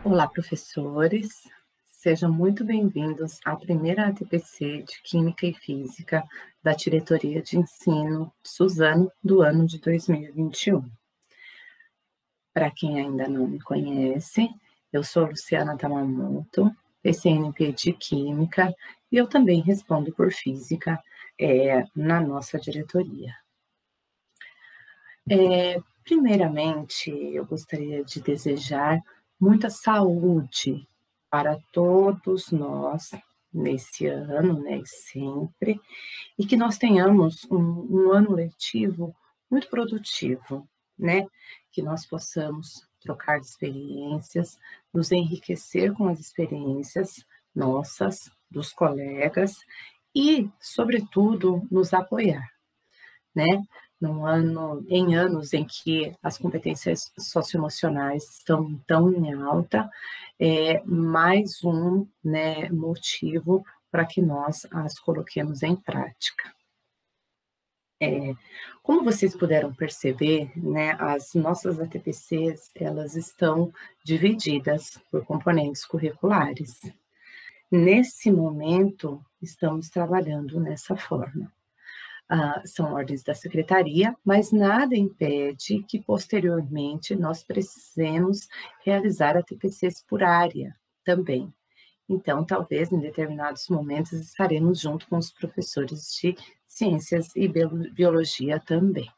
Olá, professores. Sejam muito bem-vindos à primeira ATPC de Química e Física da Diretoria de Ensino Suzano do ano de 2021. Para quem ainda não me conhece, eu sou Luciana Tamamoto, PCNP de Química, e eu também respondo por Física na nossa diretoria. Primeiramente, eu gostaria de desejar muita saúde para todos nós nesse ano, né, e sempre, e que nós tenhamos um ano letivo muito produtivo, né, que nós possamos trocar experiências, nos enriquecer com as experiências nossas, dos colegas e, sobretudo, nos apoiar, né? Em anos em que as competências socioemocionais estão tão em alta, mais um, né, motivo para que nós as coloquemos em prática. Como vocês puderam perceber, né, as nossas ATPCs, elas estão divididas por componentes curriculares. Nesse momento, estamos trabalhando dessa forma. São ordens da secretaria, mas nada impede que, posteriormente, nós precisemos realizar ATPCs por área também. Então, talvez, em determinados momentos, estaremos junto com os professores de ciências e biologia também.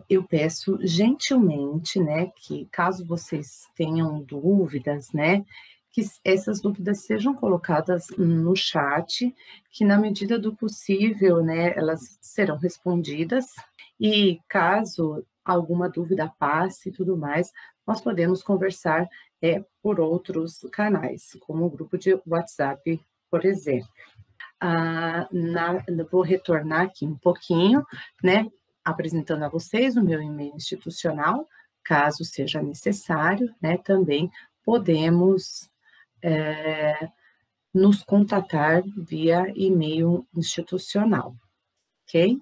Eu peço gentilmente, né, que caso vocês tenham dúvidas, né, que essas dúvidas sejam colocadas no chat, que na medida do possível, né, elas serão respondidas, e caso alguma dúvida passe e tudo mais, nós podemos conversar por outros canais, como o grupo de WhatsApp, por exemplo. Vou retornar aqui um pouquinho, né, apresentando a vocês o meu e-mail institucional, caso seja necessário, né, também podemos nos contatar via e-mail institucional, ok?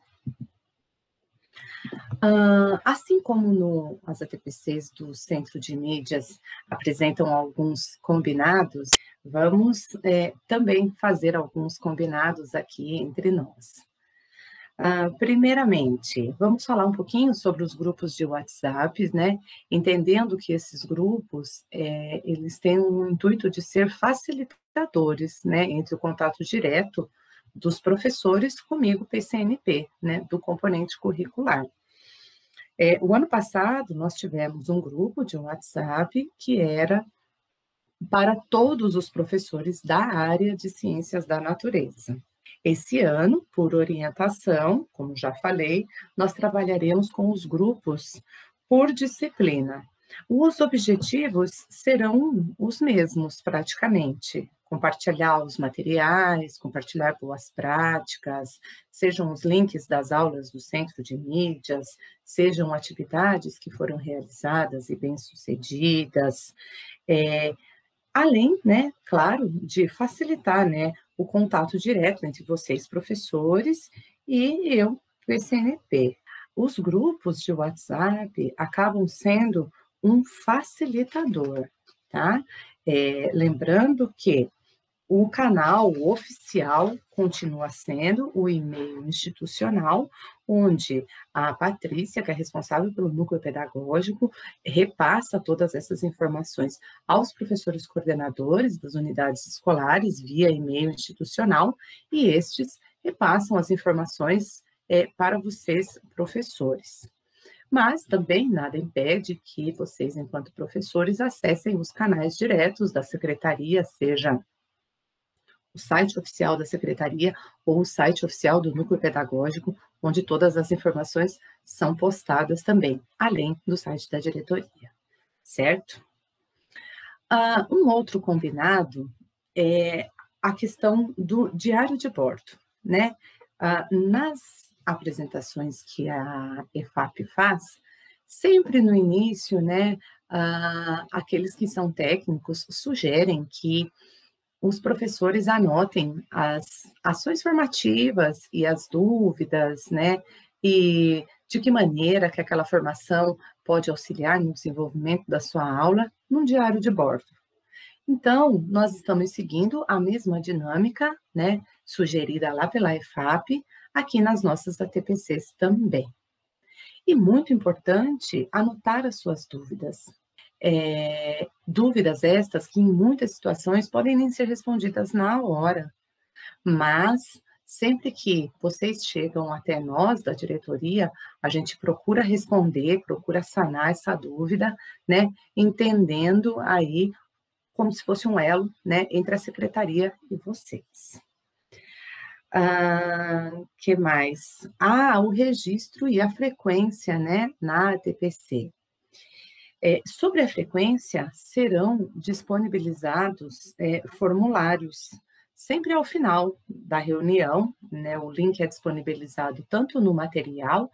Assim como as ATPCs do Centro de Mídias apresentam alguns combinados, vamos também fazer alguns combinados aqui entre nós. Primeiramente, vamos falar um pouquinho sobre os grupos de WhatsApp, né? Entendendo que esses grupos, eles têm o intuito de ser facilitadores, né? Entre o contato direto dos professores comigo, PCNP, né? Do componente curricular. O ano passado, nós tivemos um grupo de WhatsApp que era para todos os professores da área de ciências da natureza. Esse ano, por orientação, como já falei, nós trabalharemos com os grupos por disciplina. Os objetivos serão os mesmos, praticamente. Compartilhar os materiais, compartilhar boas práticas, sejam os links das aulas do Centro de Mídias, sejam atividades que foram realizadas e bem-sucedidas, além, né, claro, de facilitar, né, o contato direto entre vocês, professores, e eu, PCNP. Os grupos de WhatsApp acabam sendo um facilitador, tá? Lembrando que o canal oficial continua sendo o e-mail institucional, onde a Patrícia, que é responsável pelo núcleo pedagógico, repassa todas essas informações aos professores coordenadores das unidades escolares via e-mail institucional, e estes repassam as informações para vocês, professores. Mas também nada impede que vocês, enquanto professores, acessem os canais diretos da secretaria, seja o site oficial da secretaria ou o site oficial do núcleo pedagógico, onde todas as informações são postadas também, além do site da diretoria, certo? Um outro combinado é a questão do diário de bordo, né? Nas apresentações que a EFAP faz, sempre no início, né, aqueles que são técnicos sugerem que os professores anotem as ações formativas e as dúvidas, né, e de que maneira que aquela formação pode auxiliar no desenvolvimento da sua aula num diário de bordo. Então, nós estamos seguindo a mesma dinâmica, né, sugerida lá pela EFAP, aqui nas nossas ATPCs também. E muito importante, anotar as suas dúvidas. Dúvidas estas que, em muitas situações, podem nem ser respondidas na hora, mas sempre que vocês chegam até nós, da diretoria, a gente procura responder, procura sanar essa dúvida, né, entendendo aí como se fosse um elo, né, entre a secretaria e vocês. Que mais? O registro e a frequência, né, na ATPC. Sobre a frequência, serão disponibilizados formulários, sempre ao final da reunião, né, o link é disponibilizado tanto no material,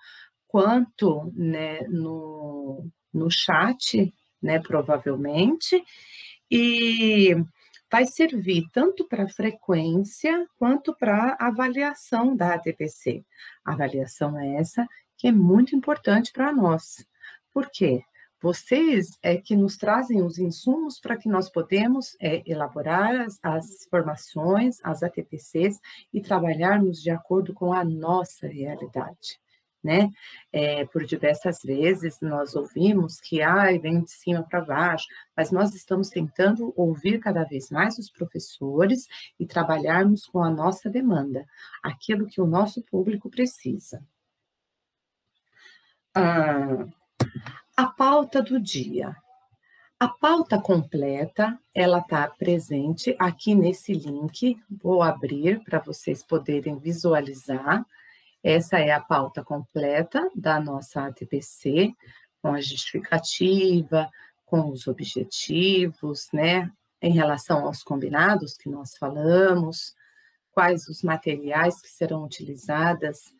quanto, né, no chat, né, provavelmente, e vai servir tanto para frequência quanto para avaliação da ATPC. A avaliação é essa que é muito importante para nós. Por quê? Vocês é que nos trazem os insumos para que nós podemos elaborar as formações, as ATPCs e trabalharmos de acordo com a nossa realidade, né? Por diversas vezes nós ouvimos que vem de cima para baixo, mas nós estamos tentando ouvir cada vez mais os professores e trabalharmos com a nossa demanda, aquilo que o nosso público precisa. A pauta do dia. A pauta completa, ela está presente aqui nesse link, vou abrir para vocês poderem visualizar. Essa é a pauta completa da nossa ATPC, com a justificativa, com os objetivos, né, em relação aos combinados que nós falamos, quais os materiais que serão utilizados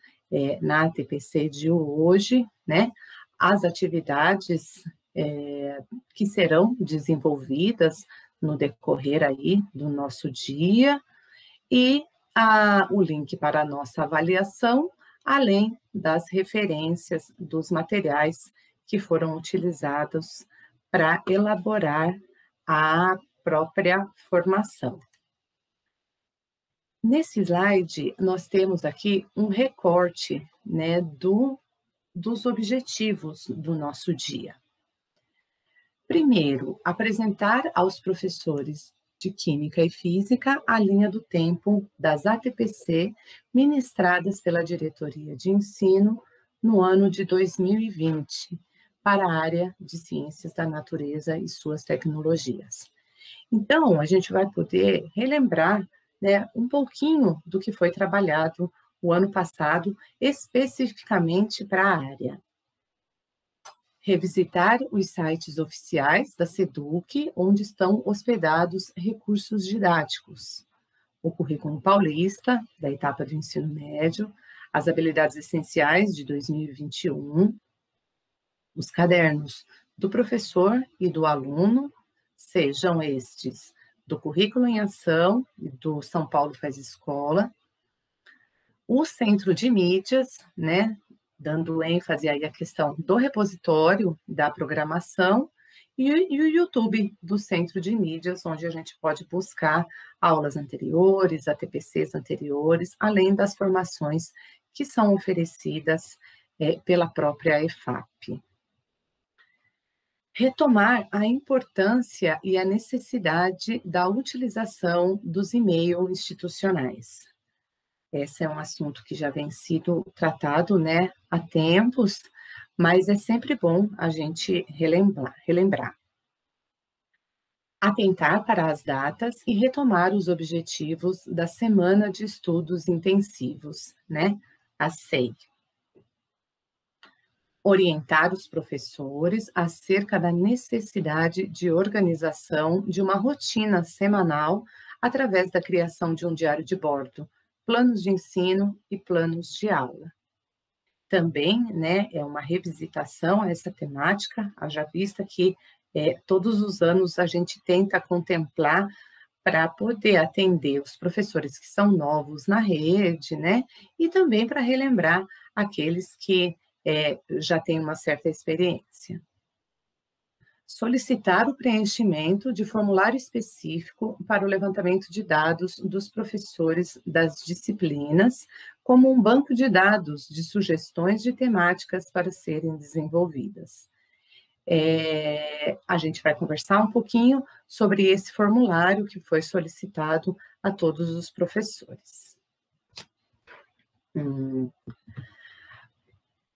na ATPC de hoje, né, as atividades que serão desenvolvidas no decorrer aí do nosso dia, e o link para a nossa avaliação, além das referências dos materiais que foram utilizados para elaborar a própria formação. Nesse slide, nós temos aqui um recorte, né, dos objetivos do nosso dia. Primeiro, apresentar aos professores de Química e Física a linha do tempo das ATPC ministradas pela Diretoria de Ensino no ano de 2020 para a área de Ciências da Natureza e suas tecnologias. Então, a gente vai poder relembrar, né, um pouquinho do que foi trabalhado o ano passado, especificamente para a área. Revisitar os sites oficiais da SEDUC, onde estão hospedados recursos didáticos. O currículo paulista, da etapa do ensino médio, as habilidades essenciais de 2021, os cadernos do professor e do aluno, sejam estes do Currículo em Ação e do São Paulo Faz Escola, o Centro de Mídias, né, dando ênfase aí à questão do repositório da programação, e o YouTube do Centro de Mídias, onde a gente pode buscar aulas anteriores, ATPCs anteriores, além das formações que são oferecidas pela própria EFAP. Retomar a importância e a necessidade da utilização dos e-mails institucionais. Esse é um assunto que já vem sido tratado, né, há tempos, mas é sempre bom a gente relembrar. Atentar para as datas e retomar os objetivos da Semana de Estudos Intensivos, né, a SEI. Orientar os professores acerca da necessidade de organização de uma rotina semanal através da criação de um diário de bordo, planos de ensino e planos de aula. Também, né, é uma revisitação a essa temática, haja vista que todos os anos a gente tenta contemplar para poder atender os professores que são novos na rede, né, e também para relembrar aqueles que já tem uma certa experiência. Solicitar o preenchimento de formulário específico para o levantamento de dados dos professores das disciplinas, como um banco de dados de sugestões de temáticas para serem desenvolvidas. A gente vai conversar um pouquinho sobre esse formulário que foi solicitado a todos os professores.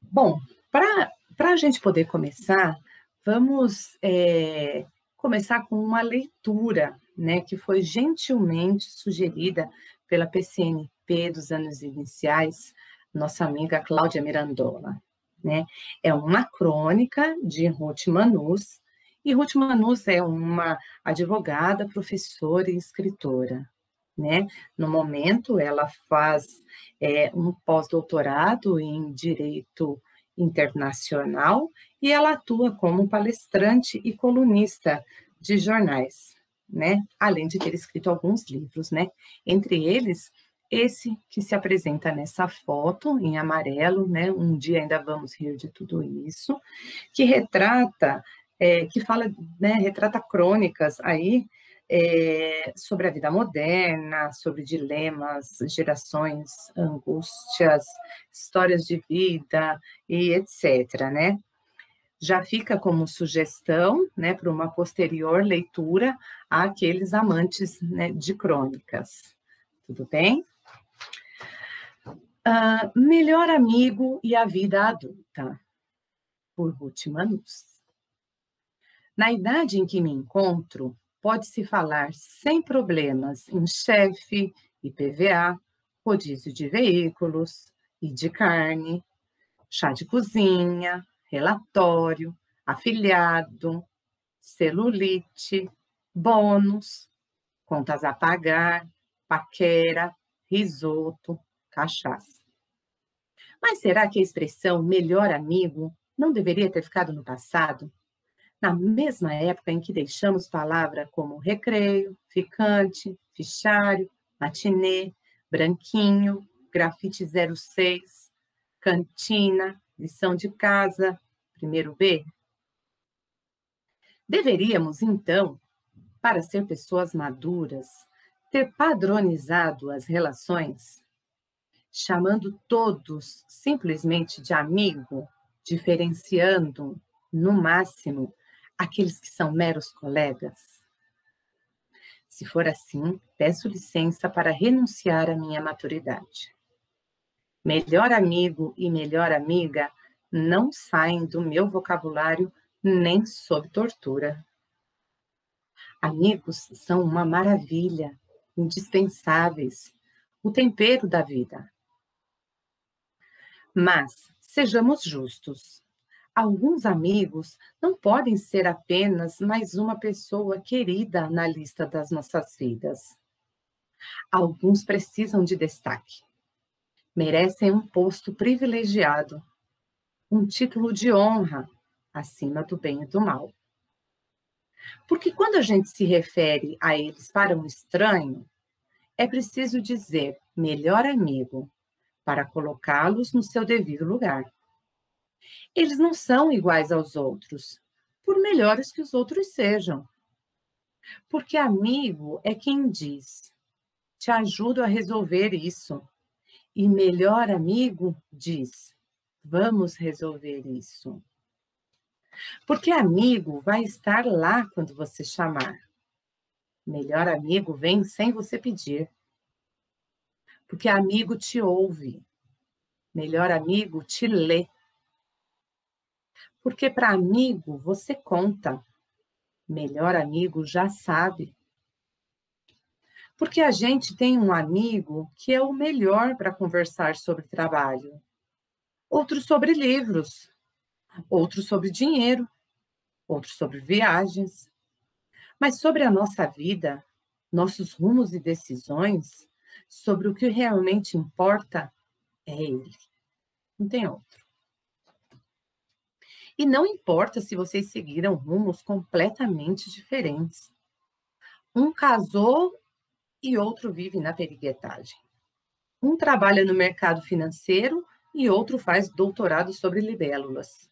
Bom, para a gente poder começar, vamos começar com uma leitura, né, que foi gentilmente sugerida pela PCNP dos anos iniciais, nossa amiga Cláudia Mirandola, né? É uma crônica de Ruth Manus, e Ruth Manus é uma advogada, professora e escritora, né? No momento, ela faz um pós-doutorado em Direito Internacional e ela atua como palestrante e colunista de jornais, né? Além de ter escrito alguns livros, né? Entre eles, esse que se apresenta nessa foto, em amarelo, né? Um dia ainda vamos rir de tudo isso, que retrata, que fala, né? Retrata crônicas aí, sobre a vida moderna, sobre dilemas, gerações, angústias, histórias de vida e etc., né? Já fica como sugestão, né, para uma posterior leitura àqueles amantes, né, de crônicas. Tudo bem? Melhor amigo e a vida adulta, por Ruth Manus. Na idade em que me encontro, pode-se falar sem problemas em chefe, IPVA, rodízio de veículos e de carne, chá de cozinha, relatório, afiliado, celulite, bônus, contas a pagar, paquera, risoto, cachaça. Mas será que a expressão melhor amigo não deveria ter ficado no passado? Na mesma época em que deixamos palavra como recreio, ficante, fichário, matinê, branquinho, grafite 06, cantina, lição de casa, primeiro B? Deveríamos, então, para ser pessoas maduras, ter padronizado as relações, chamando todos simplesmente de amigo, diferenciando, no máximo, aqueles que são meros colegas? Se for assim, peço licença para renunciar à minha maturidade. Melhor amigo e melhor amiga não saem do meu vocabulário nem sob tortura. Amigos são uma maravilha, indispensáveis, o tempero da vida. Mas, sejamos justos, alguns amigos não podem ser apenas mais uma pessoa querida na lista das nossas vidas. Alguns precisam de destaque. Merecem um posto privilegiado, um título de honra, acima do bem e do mal. Porque quando a gente se refere a eles para um estranho, é preciso dizer melhor amigo, para colocá-los no seu devido lugar. Eles não são iguais aos outros, por melhores que os outros sejam. Porque amigo é quem diz, te ajudo a resolver isso. E melhor amigo diz, vamos resolver isso. Porque amigo vai estar lá quando você chamar. Melhor amigo vem sem você pedir. Porque amigo te ouve. Melhor amigo te lê. Porque para amigo você conta. Melhor amigo já sabe. Porque a gente tem um amigo que é o melhor para conversar sobre trabalho. Outro sobre livros. Outro sobre dinheiro. Outro sobre viagens. Mas sobre a nossa vida, nossos rumos e decisões, sobre o que realmente importa, é ele. Não tem outro. E não importa se vocês seguiram rumos completamente diferentes. Um casou e outro vive na periguetagem. Um trabalha no mercado financeiro e outro faz doutorado sobre libélulas.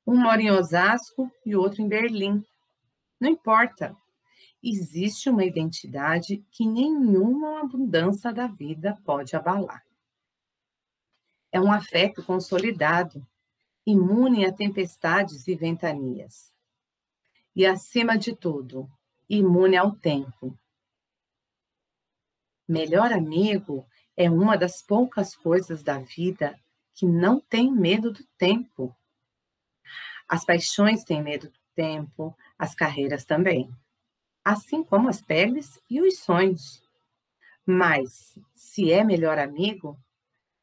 Um mora em Osasco e o outro em Berlim. Não importa. Existe uma identidade que nenhuma mudança da vida pode abalar. É um afeto consolidado, imune a tempestades e ventanias. E, acima de tudo, imune ao tempo. Melhor amigo é uma das poucas coisas da vida que não tem medo do tempo. As paixões têm medo do tempo, as carreiras também, assim como as peles e os sonhos. Mas, se é melhor amigo,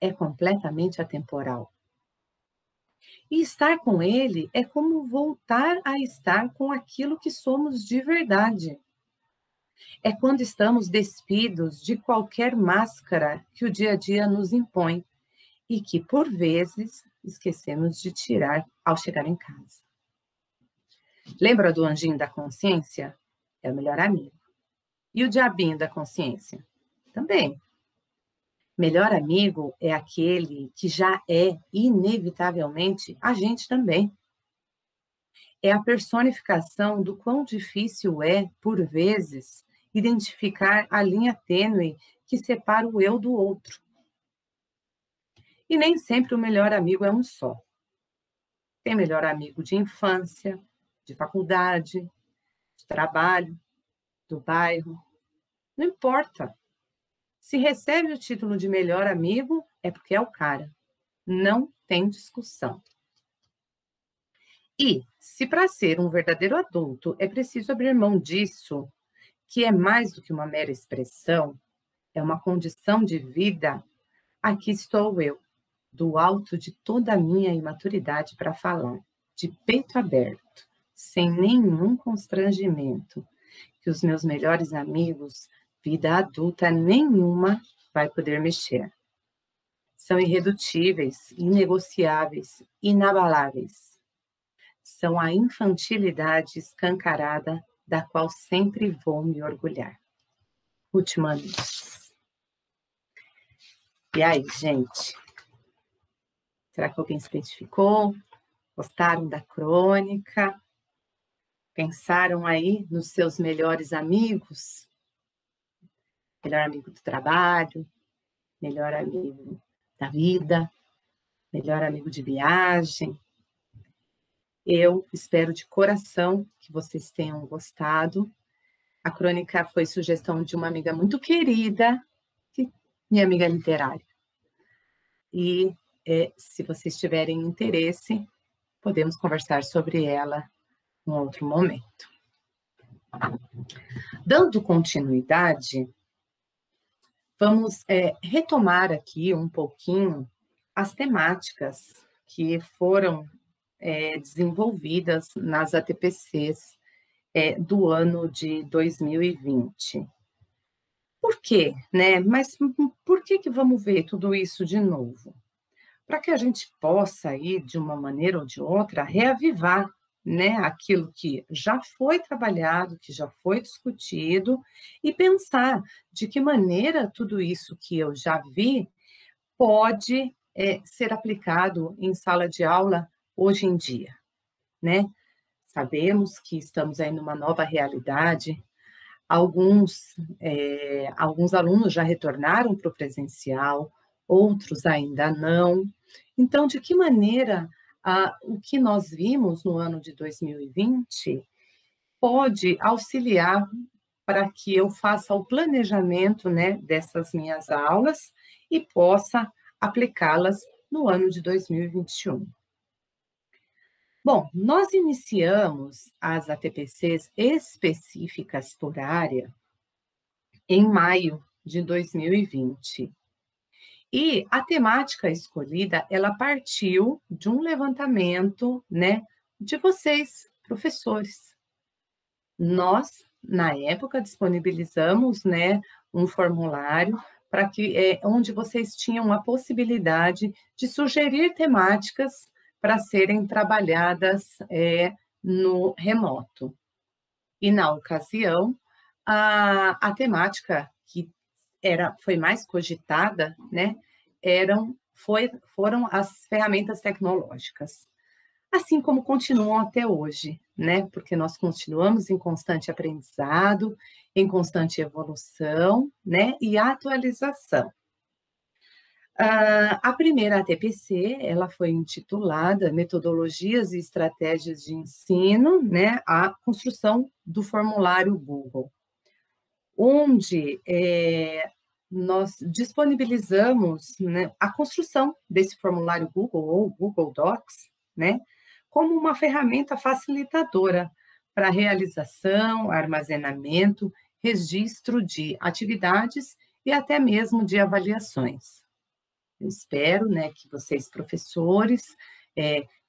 é completamente atemporal. E estar com ele é como voltar a estar com aquilo que somos de verdade. É quando estamos despidos de qualquer máscara que o dia a dia nos impõe e que, por vezes, esquecemos de tirar ao chegar em casa. Lembra do anjinho da consciência? É o melhor amigo. E o diabinho da consciência? Também. Melhor amigo é aquele que já é, inevitavelmente, a gente também. É a personificação do quão difícil é, por vezes, identificar a linha tênue que separa o eu do outro. E nem sempre o melhor amigo é um só. Tem melhor amigo de infância, de faculdade, de trabalho, do bairro. Não importa. Se recebe o título de melhor amigo, é porque é o cara. Não tem discussão. E, se para ser um verdadeiro adulto é preciso abrir mão disso, que é mais do que uma mera expressão, é uma condição de vida, aqui estou eu, do alto de toda a minha imaturidade para falar, de peito aberto, sem nenhum constrangimento, que os meus melhores amigos, vida adulta nenhuma, vai poder mexer. São irredutíveis, inegociáveis, inabaláveis. São a infantilidade escancarada da qual sempre vou me orgulhar. Ruth Mandus. E aí, gente? Será que alguém se identificou? Gostaram da crônica? Pensaram aí nos seus melhores amigos? Melhor amigo do trabalho, melhor amigo da vida, melhor amigo de viagem. Eu espero de coração que vocês tenham gostado. A crônica foi sugestão de uma amiga muito querida, minha amiga literária. E se vocês tiverem interesse, podemos conversar sobre ela em outro momento. Dando continuidade, vamos retomar aqui um pouquinho as temáticas que foram desenvolvidas nas ATPCs do ano de 2020. Por quê, né? Mas por que vamos ver tudo isso de novo? Para que a gente possa aí, de uma maneira ou de outra, reavivar, né, aquilo que já foi trabalhado, que já foi discutido, e pensar de que maneira tudo isso que eu já vi pode ser aplicado em sala de aula hoje em dia, né? Sabemos que estamos aí numa nova realidade. Alguns alunos já retornaram para o presencial, outros ainda não. Então, de que maneira o que nós vimos no ano de 2020 pode auxiliar para que eu faça o planejamento, né, dessas minhas aulas e possa aplicá-las no ano de 2021? Bom, nós iniciamos as ATPCs específicas por área em maio de 2020. E a temática escolhida, ela partiu de um levantamento, né, de vocês, professores. Nós, na época, disponibilizamos, né, um formulário para que onde vocês tinham a possibilidade de sugerir temáticas para serem trabalhadas no remoto. E, na ocasião, a temática que foi mais cogitada, né, foram as ferramentas tecnológicas, assim como continuam até hoje, né? Porque nós continuamos em constante aprendizado, em constante evolução, né? E atualização. A primeira ATPC, ela foi intitulada Metodologias e Estratégias de Ensino, né? A construção do formulário Google, onde nós disponibilizamos, né, a construção desse formulário Google ou Google Docs, né, como uma ferramenta facilitadora para realização, armazenamento, registro de atividades e até mesmo de avaliações. Eu espero, né, que vocês, professores,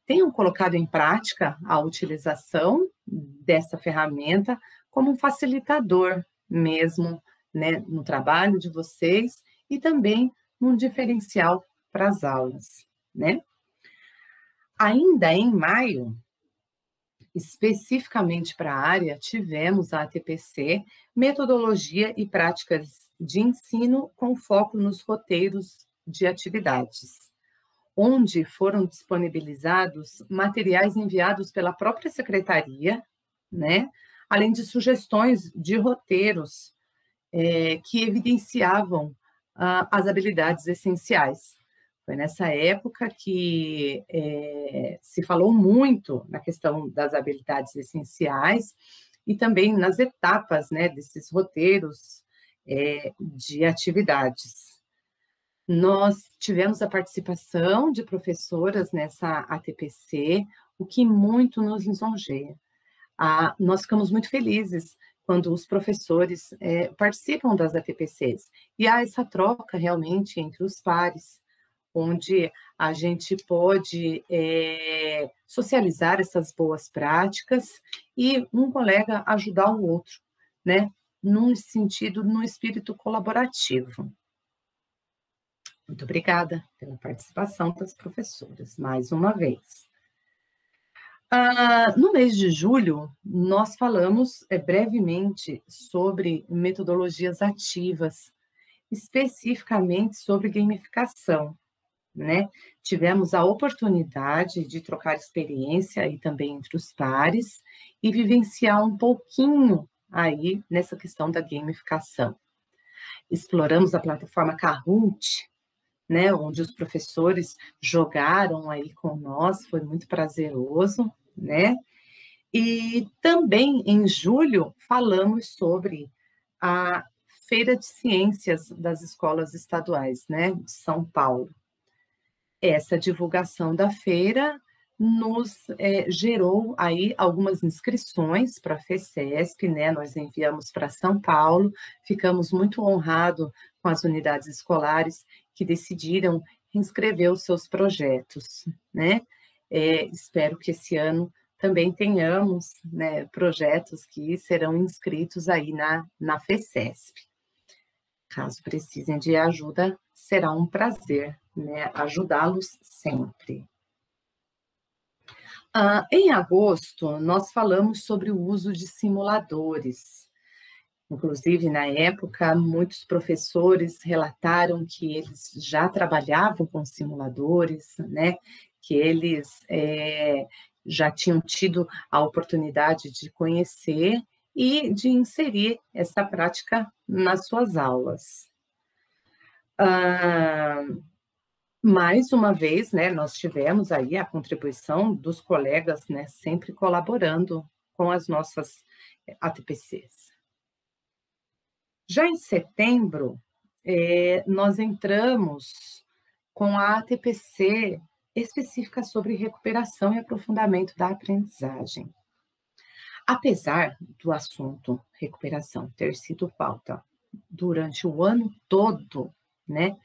tenham colocado em prática a utilização dessa ferramenta como um facilitador mesmo, né, no trabalho de vocês e também um diferencial para as aulas, né? Ainda em maio, especificamente para a área, tivemos a ATPC, Metodologia e Práticas de Ensino com foco nos roteiros de atividades, onde foram disponibilizados materiais enviados pela própria secretaria, né? Além de sugestões de roteiros que evidenciavam as habilidades essenciais. Foi nessa época que se falou muito na questão das habilidades essenciais e também nas etapas, né, desses roteiros de atividades. Nós tivemos a participação de professoras nessa ATPC, o que muito nos lisonjeia. Nós ficamos muito felizes quando os professores participam das ATPCs, e há essa troca realmente entre os pares, onde a gente pode socializar essas boas práticas e um colega ajudar o outro, né? Num sentido, num espírito colaborativo. Muito obrigada pela participação das professoras, mais uma vez. No mês de julho, nós falamos brevemente sobre metodologias ativas, especificamente sobre gamificação, né? Tivemos a oportunidade de trocar experiência aí também entre os pares e vivenciar um pouquinho aí nessa questão da gamificação. Exploramos a plataforma Kahoot, né, onde os professores jogaram aí com nós, foi muito prazeroso, né? E também em julho falamos sobre a Feira de Ciências das Escolas Estaduais, né, de São Paulo. Essa divulgação da feira nos gerou aí algumas inscrições para a FECESP, né? Nós enviamos para São Paulo, ficamos muito honrados com as unidades escolares que decidiram inscrever os seus projetos, né? Espero que esse ano também tenhamos, né, projetos que serão inscritos aí na FECESP. Caso precisem de ajuda, será um prazer, né, ajudá-los sempre. Em agosto, nós falamos sobre o uso de simuladores. Inclusive, na época, muitos professores relataram que eles já trabalhavam com simuladores, né, que eles já tinham tido a oportunidade de conhecer e de inserir essa prática nas suas aulas. Mais uma vez, né, nós tivemos aí a contribuição dos colegas, né, sempre colaborando com as nossas ATPCs. Já em setembro, nós entramos com a ATPC específica sobre recuperação e aprofundamento da aprendizagem. Apesar do assunto recuperação ter sido pauta durante o ano todo, né,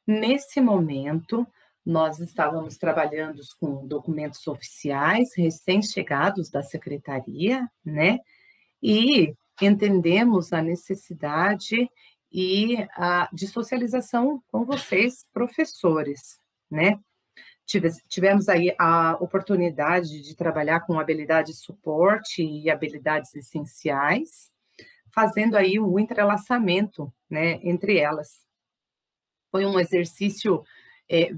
nesse momento, nós estávamos trabalhando com documentos oficiais recém-chegados da secretaria, né? E entendemos a necessidade de socialização com vocês, professores, né? Tivemos aí a oportunidade de trabalhar com habilidades de suporte e habilidades essenciais, fazendo aí o entrelaçamento, né, entre elas. Foi um exercício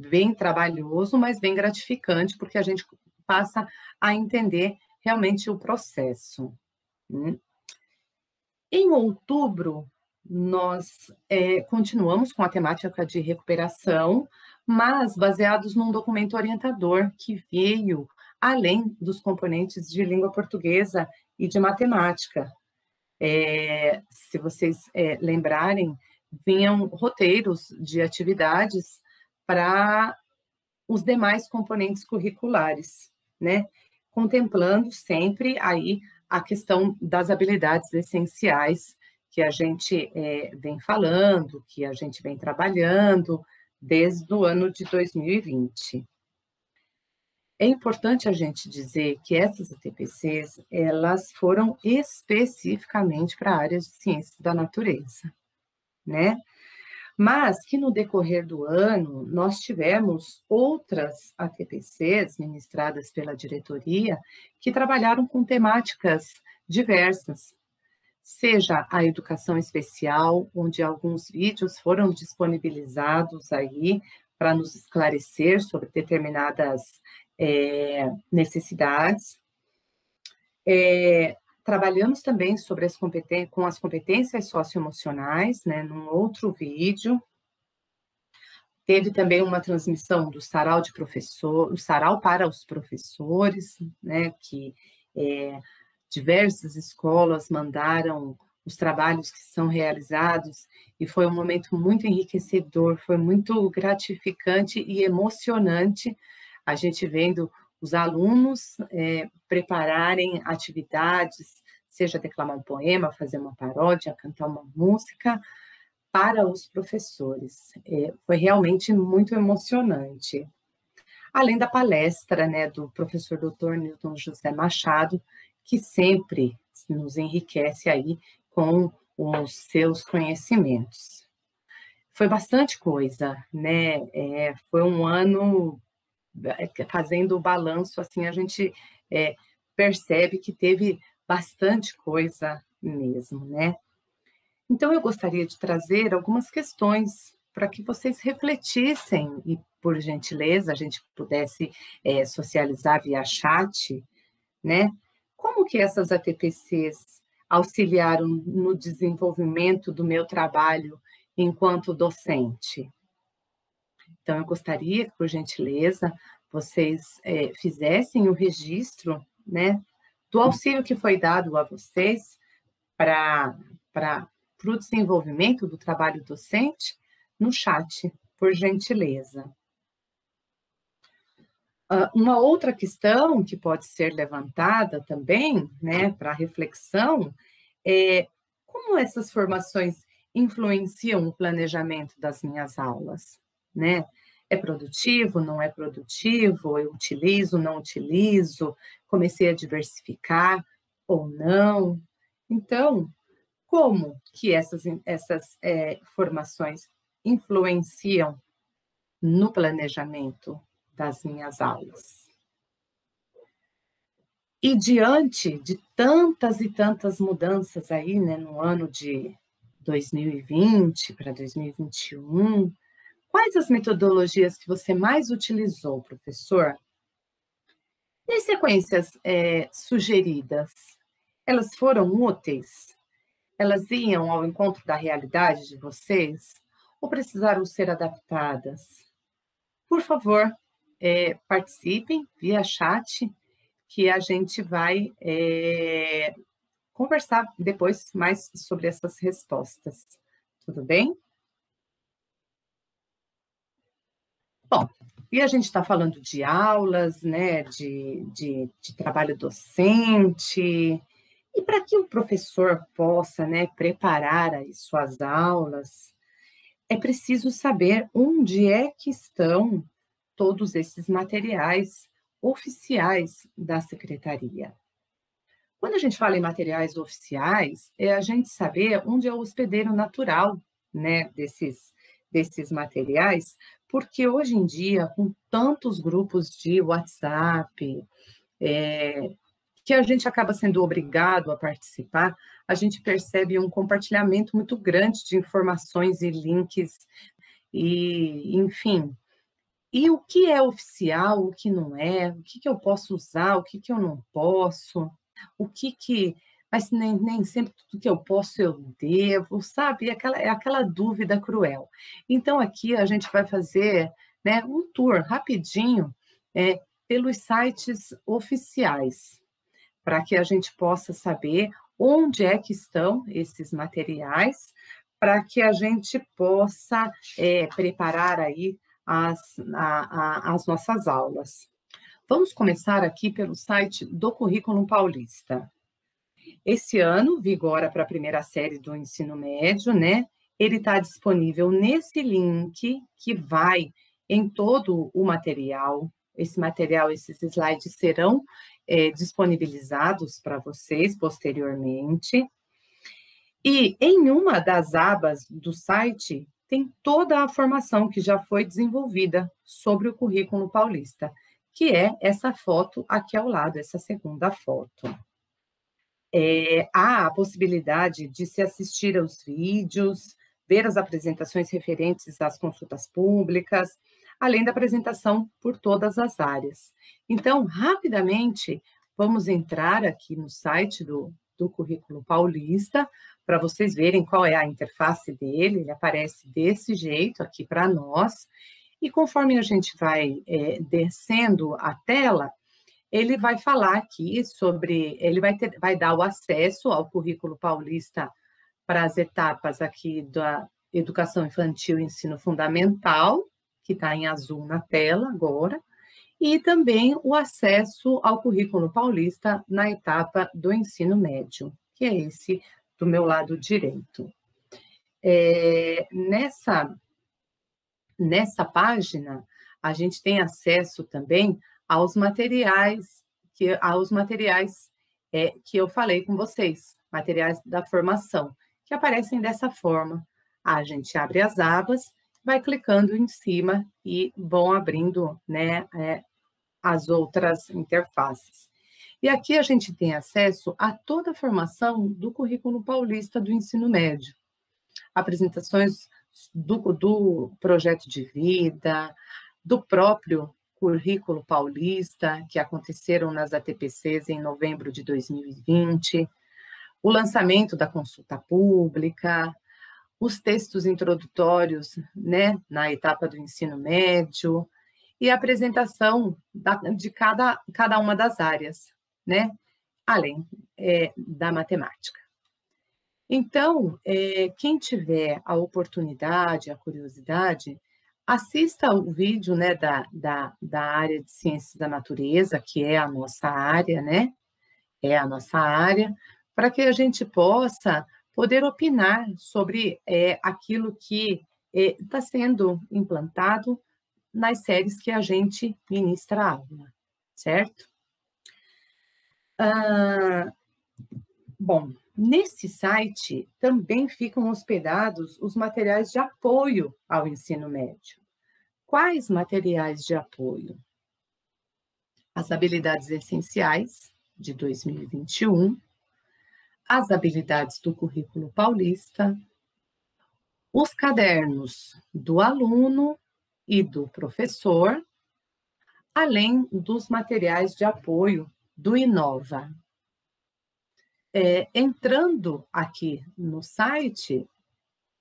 bem trabalhoso, mas bem gratificante, porque a gente passa a entender realmente o processo. Em outubro, nós continuamos com a temática de recuperação, mas baseados num documento orientador que veio além dos componentes de língua portuguesa e de matemática. Se vocês lembrarem, vinham roteiros de atividades para os demais componentes curriculares, né? Contemplando sempre aí a questão das habilidades essenciais que a gente vem falando, que a gente vem trabalhando desde o ano de 2020. É importante a gente dizer que essas ATPCs, elas foram especificamente para áreas de ciências da natureza, né? Mas que no decorrer do ano, nós tivemos outras ATPCs ministradas pela diretoria que trabalharam com temáticas diversas, seja a educação especial, onde alguns vídeos foram disponibilizados aí para nos esclarecer sobre determinadas necessidades. Trabalhamos também sobre com as competências socioemocionais, né, num outro vídeo. Teve também uma transmissão do sarau de professor, o sarau para os professores, né, que diversas escolas mandaram os trabalhos que são realizados, e foi um momento muito enriquecedor, foi muito gratificante e emocionante a gente vendo os alunos prepararem atividades, seja declamar um poema, fazer uma paródia, cantar uma música, para os professores. Foi realmente muito emocionante. Além da palestra, né, do professor Dr. Newton José Machado, que sempre nos enriquece aí com os seus conhecimentos. Foi bastante coisa, né? Foi um ano, fazendo o balanço, assim, a gente percebe que teve bastante coisa mesmo, né? Então, eu gostaria de trazer algumas questões para que vocês refletissem e, por gentileza, a gente pudesse socializar via chat, né? Como que essas ATPCs auxiliaram no desenvolvimento do meu trabalho enquanto docente? Então, eu gostaria que, por gentileza, vocês fizessem o registro, né, do auxílio que foi dado a vocês para o desenvolvimento do trabalho docente no chat, por gentileza. Uma outra questão que pode ser levantada também, né, para reflexão, é como essas formações influenciam o planejamento das minhas aulas, né? É produtivo, não é produtivo? Eu utilizo, não utilizo? Comecei a diversificar ou não? Então, como que essas formações influenciam no planejamento das minhas aulas? E diante de tantas e tantas mudanças aí, né, no ano de 2020 para 2021, quais as metodologias que você mais utilizou, professor? E as sequências sugeridas, elas foram úteis? Elas iam ao encontro da realidade de vocês? Ou precisaram ser adaptadas? Por favor, participem via chat, que a gente vai conversar depois mais sobre essas respostas. Tudo bem? Bom, e a gente está falando de aulas, né, de trabalho docente, e para que o professor possa, né, preparar as suas aulas, é preciso saber onde é que estão todos esses materiais oficiais da secretaria. Quando a gente fala em materiais oficiais, é a gente saber onde é o hospedeiro natural, né, desses materiais, porque hoje em dia, com tantos grupos de WhatsApp, que a gente acaba sendo obrigado a participar, a gente percebe um compartilhamento muito grande de informações e links, e, enfim, E o que é oficial, o que não é, o que eu posso usar, o que eu não posso, o que mas nem sempre tudo que eu posso eu devo, sabe? É aquela dúvida cruel. Então, aqui a gente vai fazer, né, um tour rapidinho pelos sites oficiais, para que a gente possa saber onde é que estão esses materiais, para que a gente possa preparar aí as nossas aulas. Vamos começar aqui pelo site do Currículo Paulista. Esse ano vigora para a primeira série do ensino médio, né? Ele está disponível nesse link que vai em todo o material. Esse material, esses slides serão disponibilizados para vocês posteriormente. E em uma das abas do site tem toda a formação que já foi desenvolvida sobre o currículo paulista, que é essa foto aqui ao lado, essa segunda foto. Há a possibilidade de se assistir aos vídeos, ver as apresentações referentes às consultas públicas, além da apresentação por todas as áreas. Então, rapidamente, vamos entrar aqui no site do Currículo Paulista, para vocês verem qual é a interface dele. Ele aparece desse jeito aqui para nós, e conforme a gente vai descendo a tela, ele vai falar aqui sobre, ele vai dar o acesso ao Currículo Paulista para as etapas aqui da educação infantil e ensino fundamental, que está em azul na tela agora, e também o acesso ao Currículo Paulista na etapa do ensino médio, que é esse do meu lado direito. Nessa página, a gente tem acesso também aos materiais que eu falei com vocês, materiais da formação, que aparecem dessa forma. A gente abre as abas, vai clicando em cima e vão abrindo, né, as outras interfaces. E aqui a gente tem acesso a toda a formação do Currículo Paulista do ensino médio. Apresentações do projeto de vida, do próprio Currículo Paulista, que aconteceram nas ATPCs em novembro de 2020, o lançamento da consulta pública, os textos introdutórios, né, na etapa do ensino médio, e a apresentação de cada uma das áreas, né, além da matemática. Então, quem tiver a oportunidade, a curiosidade, assista o vídeo, né, da área de ciências da natureza, que é a nossa área, né? É a nossa área, para que a gente possa poder opinar sobre aquilo que está sendo implantado nas séries que a gente ministra a aula, certo? Bom, nesse site também ficam hospedados os materiais de apoio ao ensino médio. Quais materiais de apoio? As habilidades essenciais de 2021, as habilidades do Currículo Paulista, os cadernos do aluno e do professor, além dos materiais de apoio do Inova. Entrando aqui no site,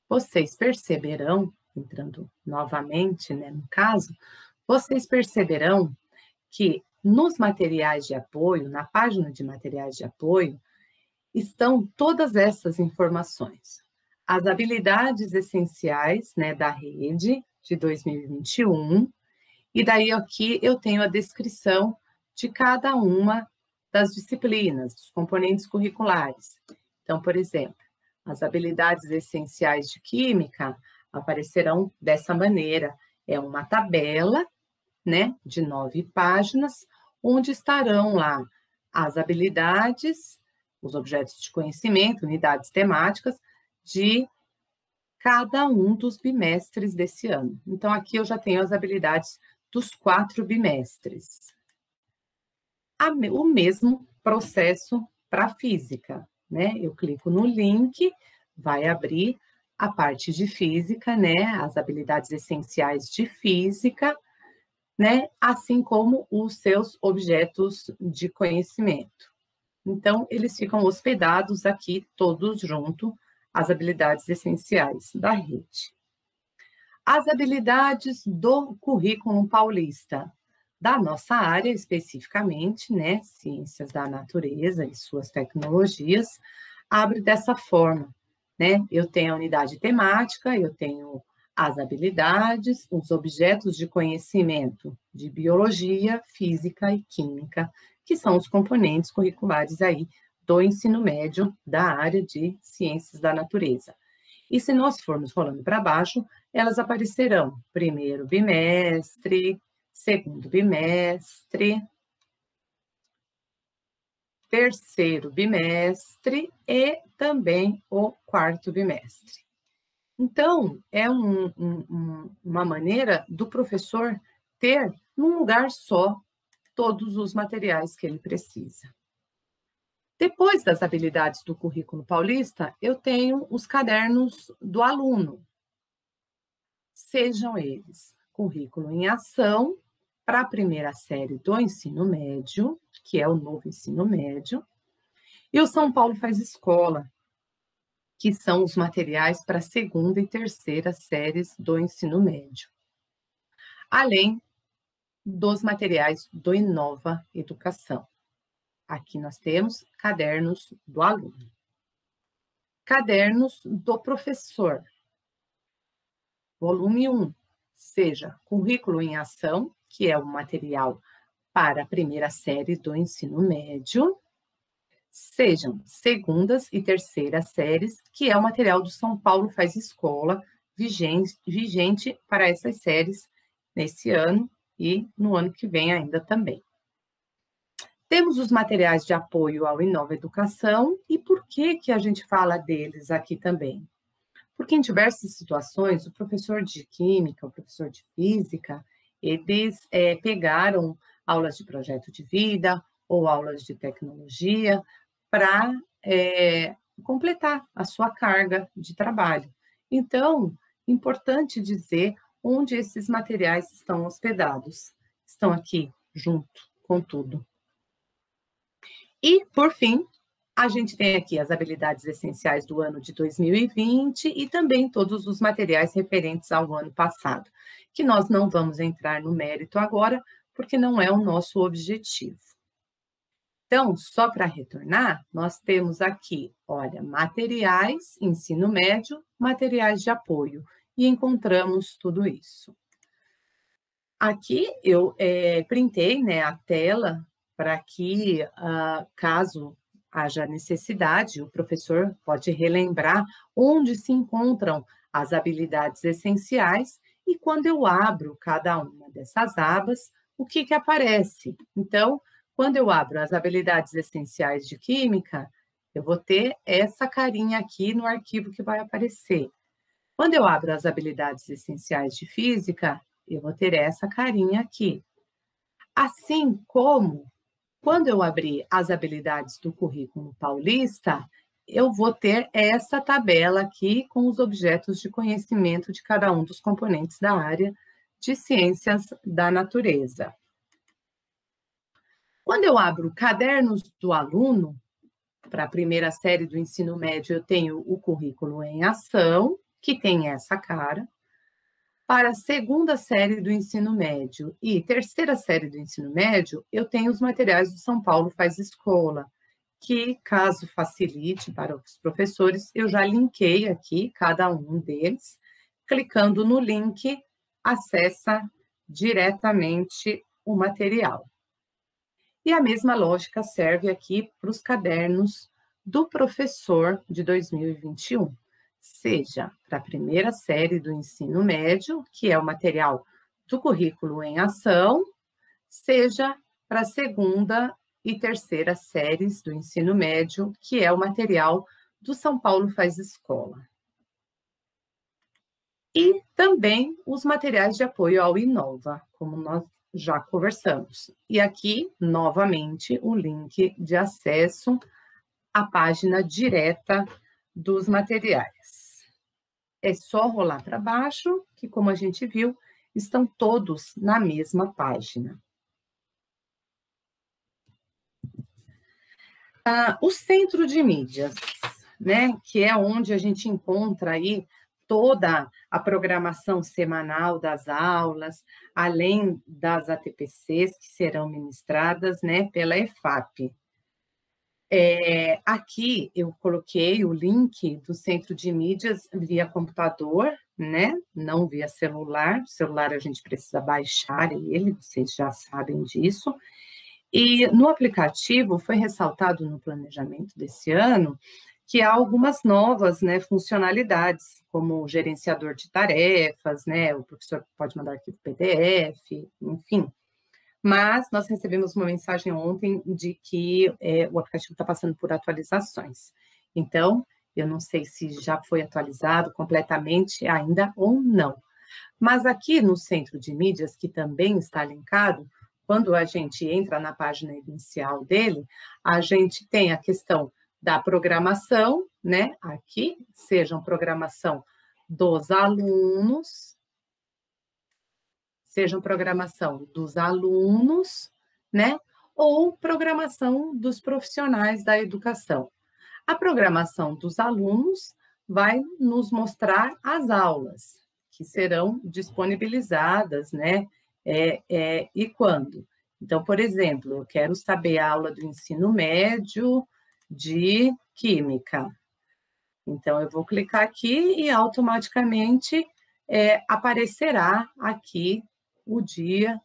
vocês perceberão, entrando novamente, né, no caso, vocês perceberão que nos materiais de apoio, na página de materiais de apoio, estão todas essas informações. As habilidades essenciais, né, da rede de 2021, e daí aqui eu tenho a descrição de cada uma das disciplinas, dos componentes curriculares. Então, por exemplo, as habilidades essenciais de química aparecerão dessa maneira. É uma tabela, né, de 9 páginas, onde estarão lá as habilidades, os objetos de conhecimento, unidades temáticas de cada um dos bimestres desse ano. Então, aqui eu já tenho as habilidades dos 4 bimestres. O mesmo processo para a física, né? Eu clico no link, vai abrir a parte de física, né? As habilidades essenciais de física, né? Assim como os seus objetos de conhecimento. Então, eles ficam hospedados aqui todos junto, as habilidades essenciais da rede. As habilidades do currículo paulista, da nossa área especificamente, né, ciências da natureza e suas tecnologias, abre dessa forma, né? Eu tenho a unidade temática, eu tenho as habilidades, os objetos de conhecimento de biologia, física e química, que são os componentes curriculares aí do ensino médio da área de ciências da natureza. E se nós formos rolando para baixo, elas aparecerão primeiro bimestre, segundo bimestre, terceiro bimestre e também o quarto bimestre. Então, é uma maneira do professor ter num lugar só todos os materiais que ele precisa. Depois das habilidades do currículo paulista, eu tenho os cadernos do aluno. Sejam eles currículo em ação para a primeira série do ensino médio, que é o novo ensino médio, e o São Paulo Faz Escola, que são os materiais para a segunda e terceira séries do ensino médio. Além dos materiais do Inova Educação. Aqui nós temos cadernos do aluno. Cadernos do professor. Volume 1, seja currículo em ação, que é o material para a primeira série do ensino médio, sejam segundas e terceiras séries, que é o material do São Paulo Faz Escola, vigente para essas séries nesse ano e no ano que vem ainda também. Temos os materiais de apoio ao Inova Educação, e por que a gente fala deles aqui também? Porque em diversas situações, o professor de química, o professor de física, eles pegaram aulas de projeto de vida ou aulas de tecnologia para completar a sua carga de trabalho. Então, importante dizer onde esses materiais estão hospedados. Estão aqui, junto com tudo. E, por fim, a gente tem aqui as habilidades essenciais do ano de 2020 e também todos os materiais referentes ao ano passado, que nós não vamos entrar no mérito agora, porque não é o nosso objetivo. Então, só para retornar, nós temos aqui, olha, materiais, ensino médio, materiais de apoio, e encontramos tudo isso. Aqui eu printei, né, a tela para que, caso haja necessidade, o professor pode relembrar onde se encontram as habilidades essenciais e quando eu abro cada uma dessas abas, o que aparece? Então, quando eu abro as habilidades essenciais de química, eu vou ter essa carinha aqui no arquivo que vai aparecer. Quando eu abro as habilidades essenciais de física, eu vou ter essa carinha aqui. Assim como, quando eu abrir as habilidades do currículo paulista, eu vou ter essa tabela aqui com os objetos de conhecimento de cada um dos componentes da área de ciências da natureza. Quando eu abro cadernos do aluno, para a primeira série do ensino médio, eu tenho o currículo em ação, que tem essa cara. Para a segunda série do ensino médio e terceira série do ensino médio, eu tenho os materiais do São Paulo Faz Escola, que, caso facilite para os professores, eu já linkei aqui cada um deles. Clicando no link, acessa diretamente o material. E a mesma lógica serve aqui para os cadernos do professor de 2021. Seja para a primeira série do ensino médio, que é o material do currículo em ação, seja para a segunda e terceira séries do ensino médio, que é o material do São Paulo Faz Escola. E também os materiais de apoio ao Inova, como nós já conversamos. E aqui, novamente, o link de acesso à página direta dos materiais. É só rolar para baixo, que como a gente viu, estão todos na mesma página. O centro de mídias, né, que é onde a gente encontra aí toda a programação semanal das aulas, além das ATPCs que serão ministradas, né, pela EFAP. Aqui eu coloquei o link do centro de mídias via computador, né, não via celular. O celular a gente precisa baixar ele, vocês já sabem disso. E no aplicativo foi ressaltado no planejamento desse ano que há algumas novas, né, funcionalidades, como o gerenciador de tarefas, né, o professor pode mandar arquivo PDF, enfim. Mas nós recebemos uma mensagem ontem de que o aplicativo está passando por atualizações. Então, eu não sei se já foi atualizado completamente ainda ou não. Mas aqui no centro de mídias, que também está linkado, quando a gente entra na página inicial dele, a gente tem a questão da programação, né? Aqui, sejam programação dos alunos, sejam programação dos alunos, né? Ou programação dos profissionais da educação. A programação dos alunos vai nos mostrar as aulas que serão disponibilizadas, né? E quando? Então, por exemplo, eu quero saber a aula do ensino médio de Química. Então, eu vou clicar aqui e automaticamente aparecerá aqui o dia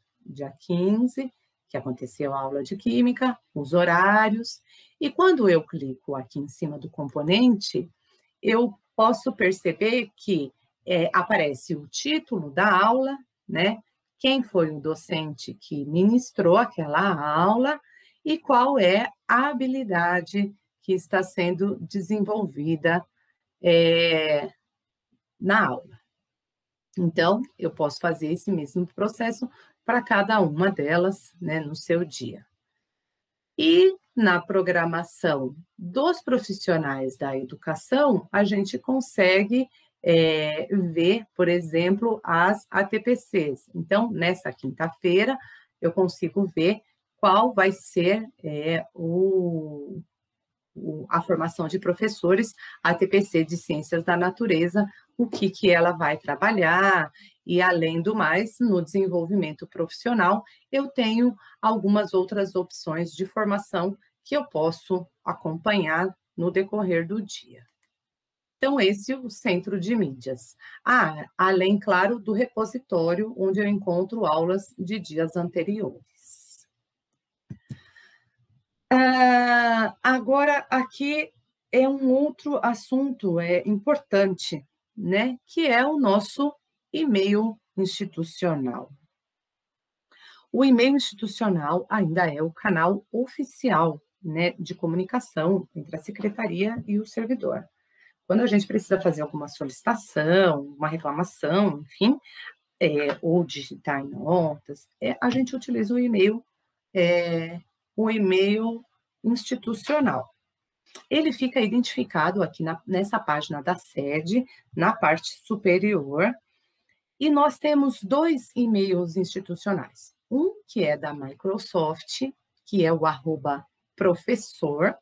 15, que aconteceu a aula de Química, os horários, e quando eu clico aqui em cima do componente, eu posso perceber que aparece o título da aula, né? Quem foi o docente que ministrou aquela aula e qual é a habilidade que está sendo desenvolvida na aula. Então, eu posso fazer esse mesmo processo para cada uma delas, né, no seu dia. E na programação dos profissionais da educação, a gente consegue ver, por exemplo, as ATPCs. Então, nessa quinta-feira, eu consigo ver qual vai ser a formação de professores, a ATPC de Ciências da Natureza, o que ela vai trabalhar, e além do mais, no desenvolvimento profissional, eu tenho algumas outras opções de formação que eu posso acompanhar no decorrer do dia. Então, esse é o centro de mídias. Além, claro, do repositório, onde eu encontro aulas de dias anteriores. Agora, aqui é um outro assunto importante, né? Que é o nosso e-mail institucional. O e-mail institucional ainda é o canal oficial, né, de comunicação entre a secretaria e o servidor. Quando a gente precisa fazer alguma solicitação, uma reclamação, enfim, ou digitar em notas, a gente utiliza o e-mail institucional. Ele fica identificado aqui nessa página da sede, na parte superior, e nós temos dois e-mails institucionais. Um que é da Microsoft, que é o @professor,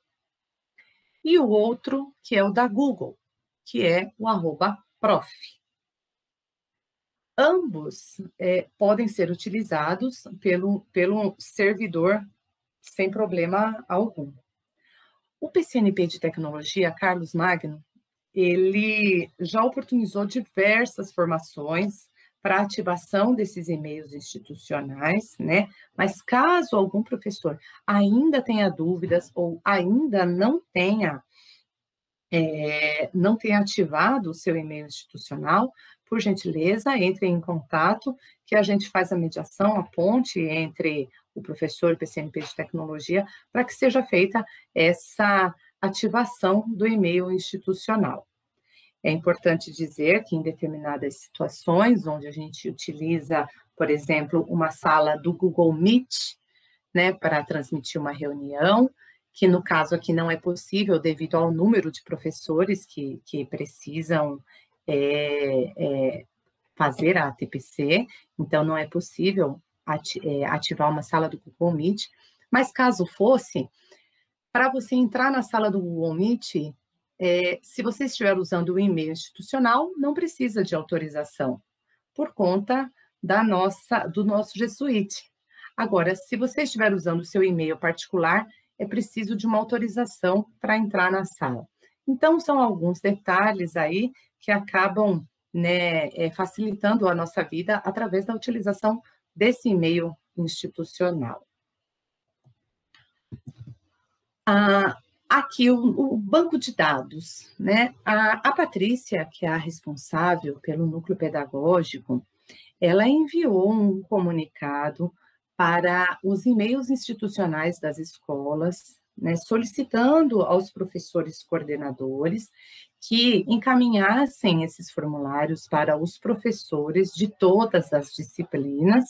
e o outro que é o da Google, que é o @prof. Ambos podem ser utilizados pelo servidor sem problema algum. O PCNP de Tecnologia, Carlos Magno, ele já oportunizou diversas formações para ativação desses e-mails institucionais, né? Mas caso algum professor ainda tenha dúvidas ou ainda não tenha ativado o seu e-mail institucional, por gentileza, entre em contato, que a gente faz a mediação, a ponte entre o professor e o PCNP de Tecnologia, para que seja feita essa ativação do e-mail institucional. É importante dizer que em determinadas situações, onde a gente utiliza, por exemplo, uma sala do Google Meet, né, para transmitir uma reunião, que no caso aqui não é possível devido ao número de professores que precisam fazer a ATPC, então não é possível ativar uma sala do Google Meet, mas caso fosse, para você entrar na sala do Google Meet, se você estiver usando o e-mail institucional, não precisa de autorização, por conta do nosso G Suite. Agora, se você estiver usando o seu e-mail particular, é preciso de uma autorização para entrar na sala. Então, são alguns detalhes aí que acabam, né, facilitando a nossa vida através da utilização desse e-mail institucional. Aqui o banco de dados, né? A Patrícia, que é a responsável pelo núcleo pedagógico, ela enviou um comunicado para os e-mails institucionais das escolas, né, solicitando aos professores coordenadores que encaminhassem esses formulários para os professores de todas as disciplinas,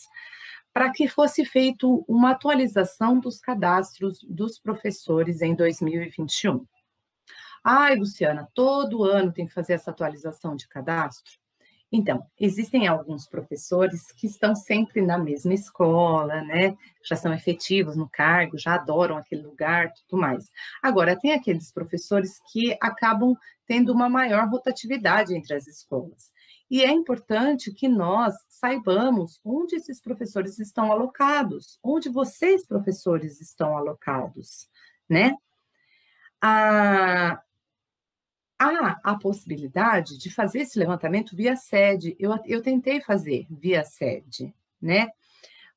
para que fosse feita uma atualização dos cadastros dos professores em 2021. Ai, Luciana, todo ano tem que fazer essa atualização de cadastro? Então, existem alguns professores que estão sempre na mesma escola, né? Já são efetivos no cargo, já adoram aquele lugar, tudo mais. Agora, tem aqueles professores que acabam tendo uma maior rotatividade entre as escolas. E é importante que nós saibamos onde esses professores estão alocados, onde vocês, professores, estão alocados, né? Há a possibilidade de fazer esse levantamento via sede. Eu tentei fazer via sede, né?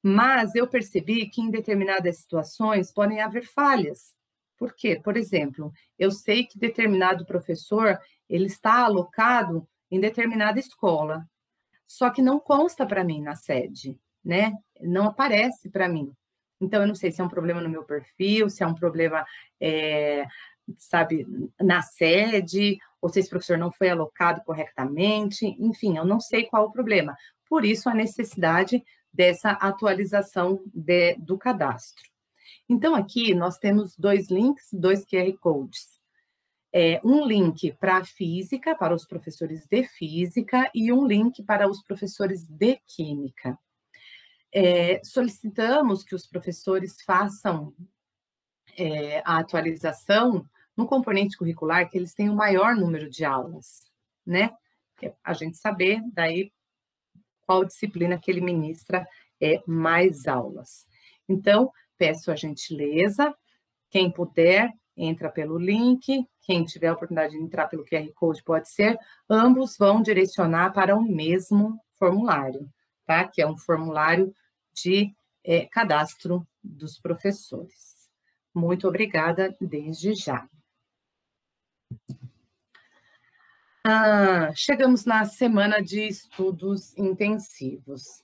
Mas eu percebi que em determinadas situações podem haver falhas. Por quê? Por exemplo, eu sei que determinado professor, ele está alocado em determinada escola, só que não consta para mim na sede, né? Não aparece para mim. Então, eu não sei se é um problema no meu perfil, se é um problema, sabe, na sede, ou se esse professor não foi alocado corretamente, enfim, eu não sei qual o problema. Por isso, a necessidade dessa atualização do cadastro. Então, aqui nós temos 2 links, 2 QR Codes. Um link para a física, para os professores de física, e um link para os professores de química. Solicitamos que os professores façam a atualização no componente curricular que eles têm o maior número de aulas, né? A gente saber daí qual disciplina que ele ministra mais aulas. Então, peço a gentileza, quem puder, entra pelo link, quem tiver a oportunidade de entrar pelo QR Code pode ser, ambos vão direcionar para o mesmo formulário, tá? Que é um formulário de cadastro dos professores. Muito obrigada desde já. Chegamos na semana de estudos intensivos.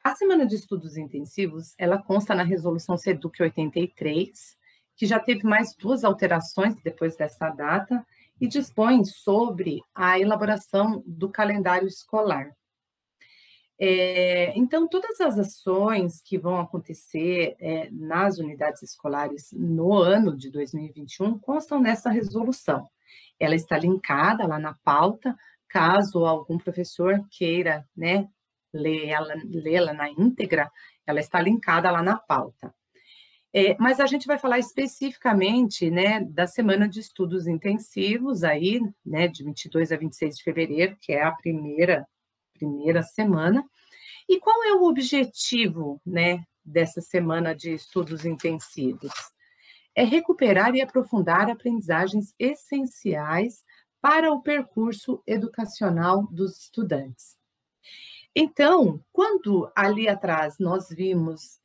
A semana de estudos intensivos, ela consta na resolução SEDUC 83, que já teve mais 2 alterações depois dessa data, e dispõe sobre a elaboração do calendário escolar. Então, todas as ações que vão acontecer nas unidades escolares no ano de 2021 constam nessa resolução. Ela está linkada lá na pauta, caso algum professor queira, né, lê-la na íntegra, ela está linkada lá na pauta. Mas a gente vai falar especificamente, né, da semana de estudos intensivos aí, né, de 22 a 26 de fevereiro, que é a primeira semana. E qual é o objetivo, né, dessa semana de estudos intensivos? É recuperar e aprofundar aprendizagens essenciais para o percurso educacional dos estudantes. Então, quando ali atrás nós vimos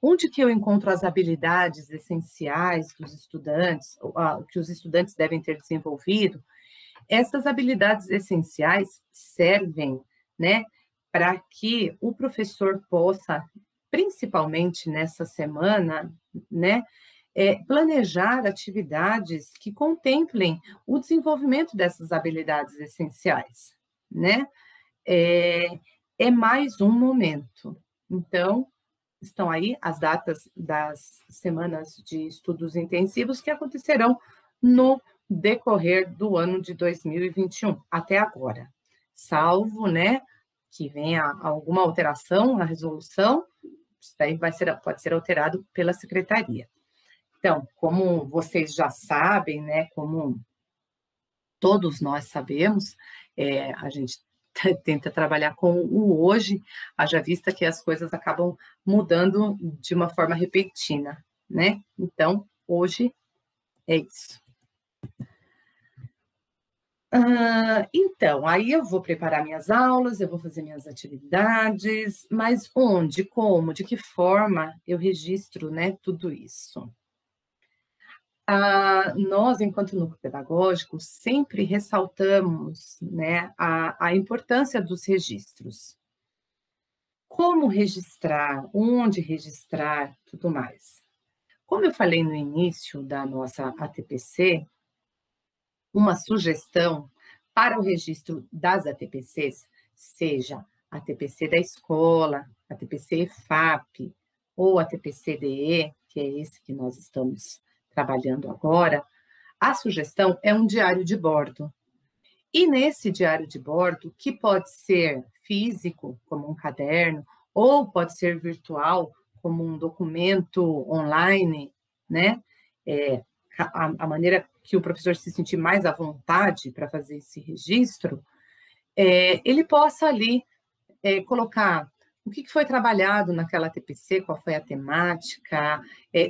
onde que eu encontro as habilidades essenciais dos estudantes, o que os estudantes devem ter desenvolvido, essas habilidades essenciais servem, né, para que o professor possa, principalmente nessa semana, né, planejar atividades que contemplem o desenvolvimento dessas habilidades essenciais, né? É mais um momento. Então, estão aí as datas das semanas de estudos intensivos que acontecerão no decorrer do ano de 2021, até agora. salvo, né, que venha alguma alteração na resolução, isso daí pode ser alterado pela secretaria. Então, como vocês já sabem, né, como todos nós sabemos, a gente tenta trabalhar com o hoje, haja vista que as coisas acabam mudando de uma forma repentina, né? Então, hoje é isso. Então, aí eu vou preparar minhas aulas, eu vou fazer minhas atividades, mas onde, como, de que forma eu registro, né, tudo isso? Nós, enquanto núcleo pedagógico, sempre ressaltamos, né, a importância dos registros. Como registrar, onde registrar, tudo mais. Como eu falei no início da nossa ATPC, uma sugestão para o registro das ATPCs, seja a TPC da escola, a TPC EFAP ou a TPC-DE, que é esse que nós estamos trabalhando agora, a sugestão é um diário de bordo. E nesse diário de bordo, que pode ser físico, como um caderno, ou pode ser virtual, como um documento online, né? A maneira que o professor se sentir mais à vontade para fazer esse registro, ele possa ali colocar o que foi trabalhado naquela TPC, qual foi a temática,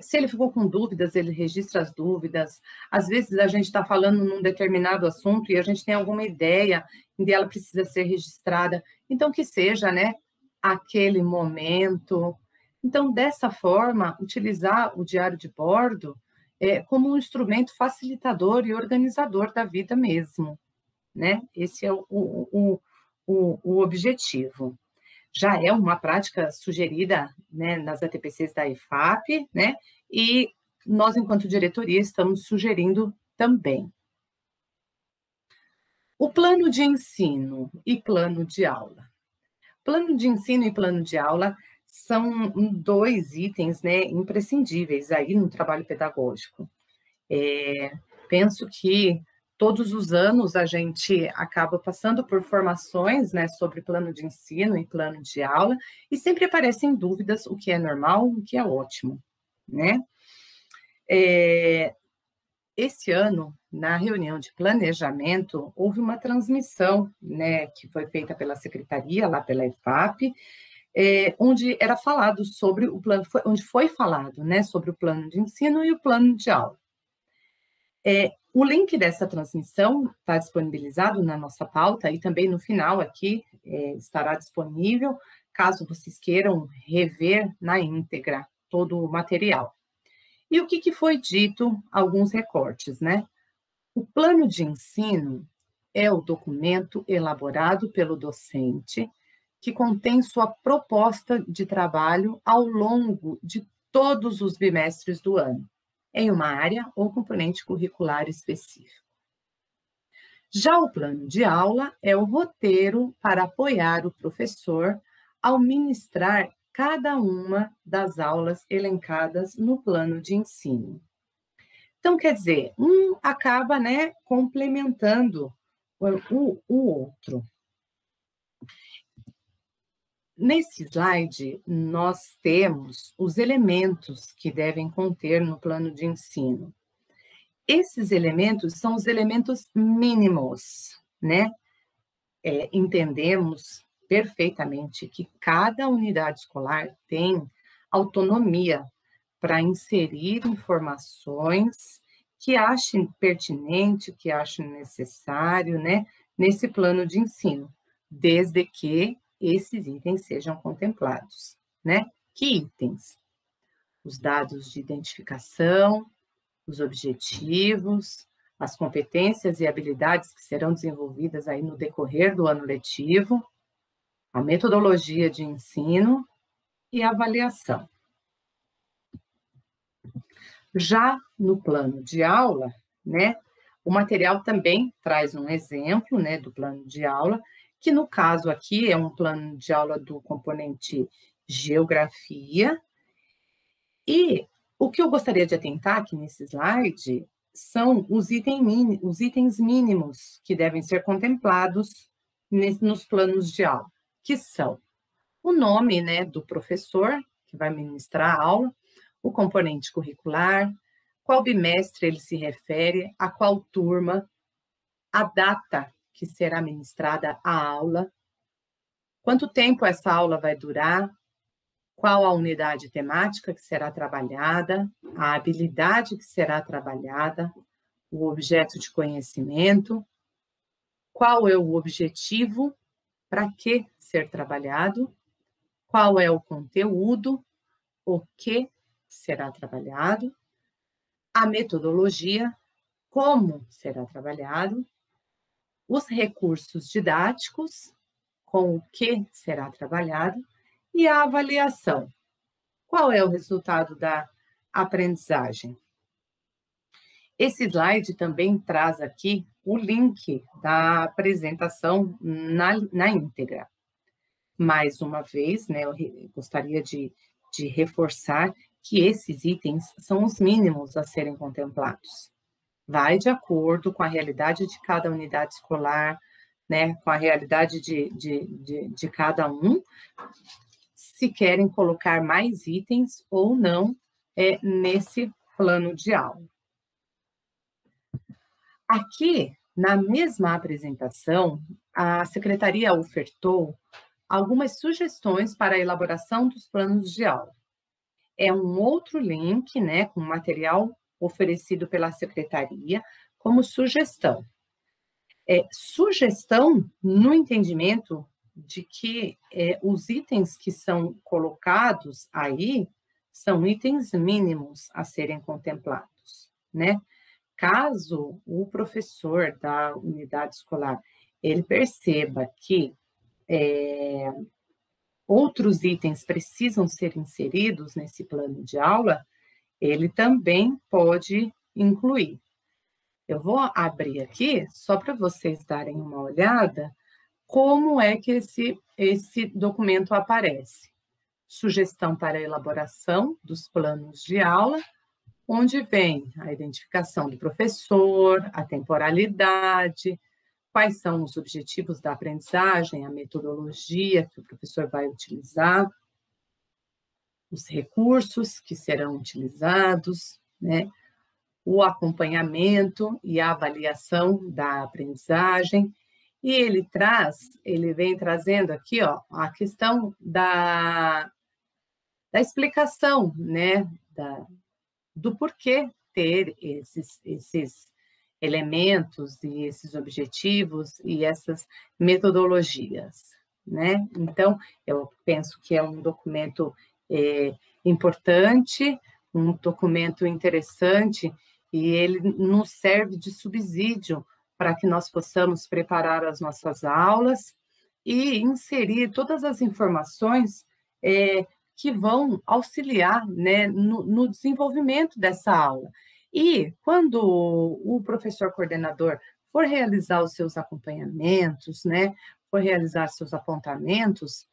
se ele ficou com dúvidas, ele registra as dúvidas. Às vezes a gente está falando num determinado assunto e a gente tem alguma ideia e ela precisa ser registrada, então que seja, né, aquele momento. Então, dessa forma, utilizar o diário de bordo como um instrumento facilitador e organizador da vida mesmo, né? Esse é o objetivo. Já é uma prática sugerida, né, nas ATPCs da EFAP, né, e nós, enquanto diretoria, estamos sugerindo também. O plano de ensino e plano de aula. Plano de ensino e plano de aula são dois itens, né, imprescindíveis aí no trabalho pedagógico. Penso que todos os anos a gente acaba passando por formações, né, sobre plano de ensino e plano de aula, e sempre aparecem dúvidas, o que é normal, o que é ótimo, né? Esse ano, na reunião de planejamento, houve uma transmissão, né, que foi feita pela secretaria, lá pela EFAP, onde era falado sobre o plano, onde foi falado, né, sobre o plano de ensino e o plano de aula. O link dessa transmissão está disponibilizado na nossa pauta e também no final aqui estará disponível, caso vocês queiram rever na íntegra todo o material. E o que foi dito, alguns recortes, né? O plano de ensino é o documento elaborado pelo docente que contém sua proposta de trabalho ao longo de todos os bimestres do ano, em uma área ou componente curricular específico. Já o plano de aula é o roteiro para apoiar o professor ao ministrar cada uma das aulas elencadas no plano de ensino. Então, quer dizer, um acaba, né, complementando o outro. Nesse slide, nós temos os elementos que devem conter no plano de ensino. Esses elementos são os elementos mínimos, né? Entendemos perfeitamente que cada unidade escolar tem autonomia para inserir informações que achem pertinente, que achem necessário, né, nesse plano de ensino, desde que esses itens sejam contemplados, né? Que itens? Os dados de identificação, os objetivos, as competências e habilidades que serão desenvolvidas aí no decorrer do ano letivo, a metodologia de ensino e a avaliação. Já no plano de aula, né, o material também traz um exemplo, né, do plano de aula, que no caso aqui é um plano de aula do componente geografia, e o que eu gostaria de atentar aqui nesse slide são os itens mínimos que devem ser contemplados nos planos de aula, que são o nome, né, do professor que vai ministrar a aula, o componente curricular, qual bimestre ele se refere, a qual turma, a data que será ministrada a aula, quanto tempo essa aula vai durar, qual a unidade temática que será trabalhada, a habilidade que será trabalhada, o objeto de conhecimento, qual é o objetivo, para que ser trabalhado, qual é o conteúdo, o que será trabalhado, a metodologia, como será trabalhado, os recursos didáticos, com o que será trabalhado, e a avaliação. Qual é o resultado da aprendizagem? Esse slide também traz aqui o link da apresentação na íntegra. Mais uma vez, né, eu gostaria de reforçar que esses itens são os mínimos a serem contemplados. Vai de acordo com a realidade de cada unidade escolar, né, com a realidade de cada um, se querem colocar mais itens ou não nesse plano de aula. Aqui, na mesma apresentação, a secretaria ofertou algumas sugestões para a elaboração dos planos de aula. É um outro link, né, com material oferecido pela secretaria como sugestão. Sugestão no entendimento de que os itens que são colocados aí são itens mínimos a serem contemplados, né? Caso o professor da unidade escolar ele perceba que outros itens precisam ser inseridos nesse plano de aula, ele também pode incluir. Eu vou abrir aqui, só para vocês darem uma olhada, como é que esse documento aparece. Sugestão para a elaboração dos planos de aula, onde vem a identificação do professor, a temporalidade, quais são os objetivos da aprendizagem, a metodologia que o professor vai utilizar, os recursos que serão utilizados, né? O acompanhamento e a avaliação da aprendizagem, e ele vem trazendo aqui, ó, a questão da explicação, né, do porquê ter esses elementos e esses objetivos e essas metodologias, né? Então, eu penso que é um documento importante, um documento interessante, e ele nos serve de subsídio para que nós possamos preparar as nossas aulas e inserir todas as informações que vão auxiliar, né, no desenvolvimento dessa aula. E quando o professor coordenador for realizar os seus acompanhamentos, né, for realizar seus apontamentos,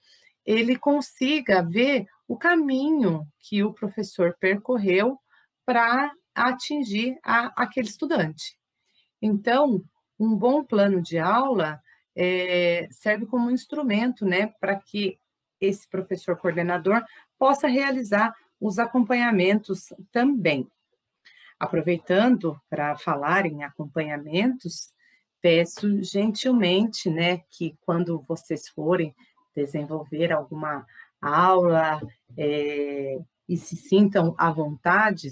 ele consiga ver o caminho que o professor percorreu para atingir aquele estudante. Então, um bom plano de aula serve como instrumento, né, para que esse professor coordenador possa realizar os acompanhamentos também. Aproveitando para falar em acompanhamentos, peço gentilmente, né, que quando vocês forem desenvolver alguma aula e se sintam à vontade,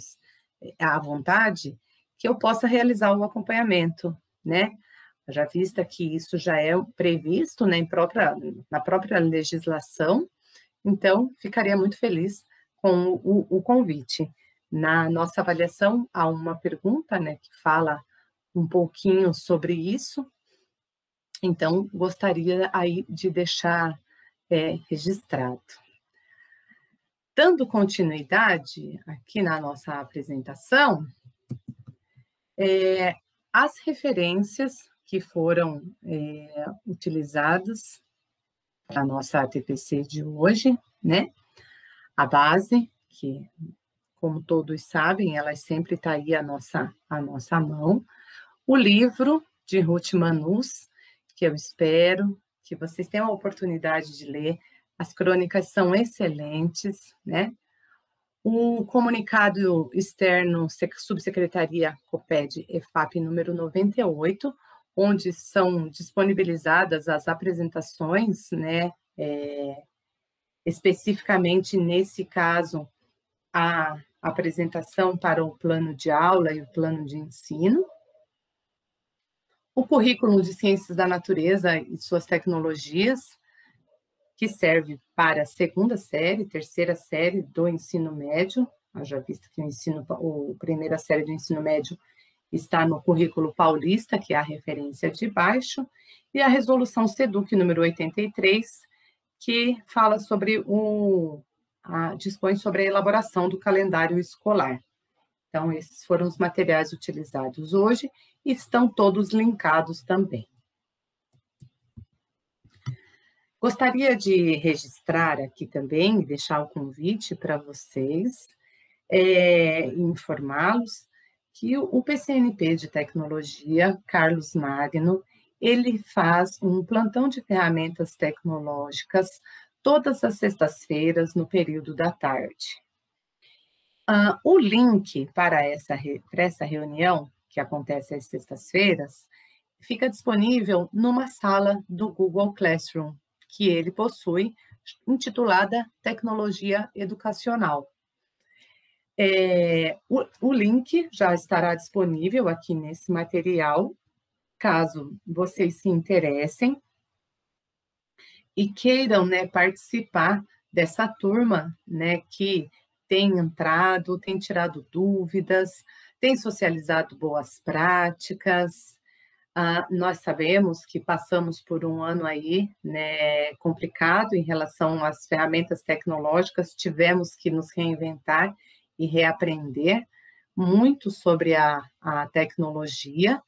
que eu possa realizar o acompanhamento, né? Já vista que isso já é previsto, né, na própria legislação, então ficaria muito feliz com o convite. Na nossa avaliação, há uma pergunta, né, que fala um pouquinho sobre isso, então gostaria aí de deixar registrado. Dando continuidade aqui na nossa apresentação, as referências que foram utilizadas para a nossa ATPC de hoje, né? A base, que, como todos sabem, ela sempre está aí à nossa mão. O livro de Ruth Manus, que eu espero que vocês tenham a oportunidade de ler. As crônicas são excelentes, né? Um comunicado externo, Subsecretaria COPED EFAP número 98, onde são disponibilizadas as apresentações, né? Especificamente nesse caso, a apresentação para o plano de aula e o plano de ensino. O currículo de Ciências da Natureza e suas tecnologias, que serve para a segunda série, terceira série do ensino médio, já visto que a primeira série do ensino médio está no currículo paulista, que é a referência de baixo, e a resolução SEDUC número 83, que fala sobre dispõe sobre a elaboração do calendário escolar. Então, esses foram os materiais utilizados hoje e estão todos linkados também. Gostaria de registrar aqui também, deixar o convite para vocês, informá-los que o PCNP de Tecnologia, Carlos Magno, ele faz um plantão de ferramentas tecnológicas todas as sextas-feiras, no período da tarde. O link para essa reunião, que acontece às sextas-feiras, fica disponível numa sala do Google Classroom, que ele possui, intitulada Tecnologia Educacional. O link já estará disponível aqui nesse material, caso vocês se interessem e queiram, né, participar dessa turma, né, que tem entrado, tem tirado dúvidas, tem socializado boas práticas. Nós sabemos que passamos por um ano aí, né, complicado em relação às ferramentas tecnológicas, tivemos que nos reinventar e reaprender muito sobre a tecnologia.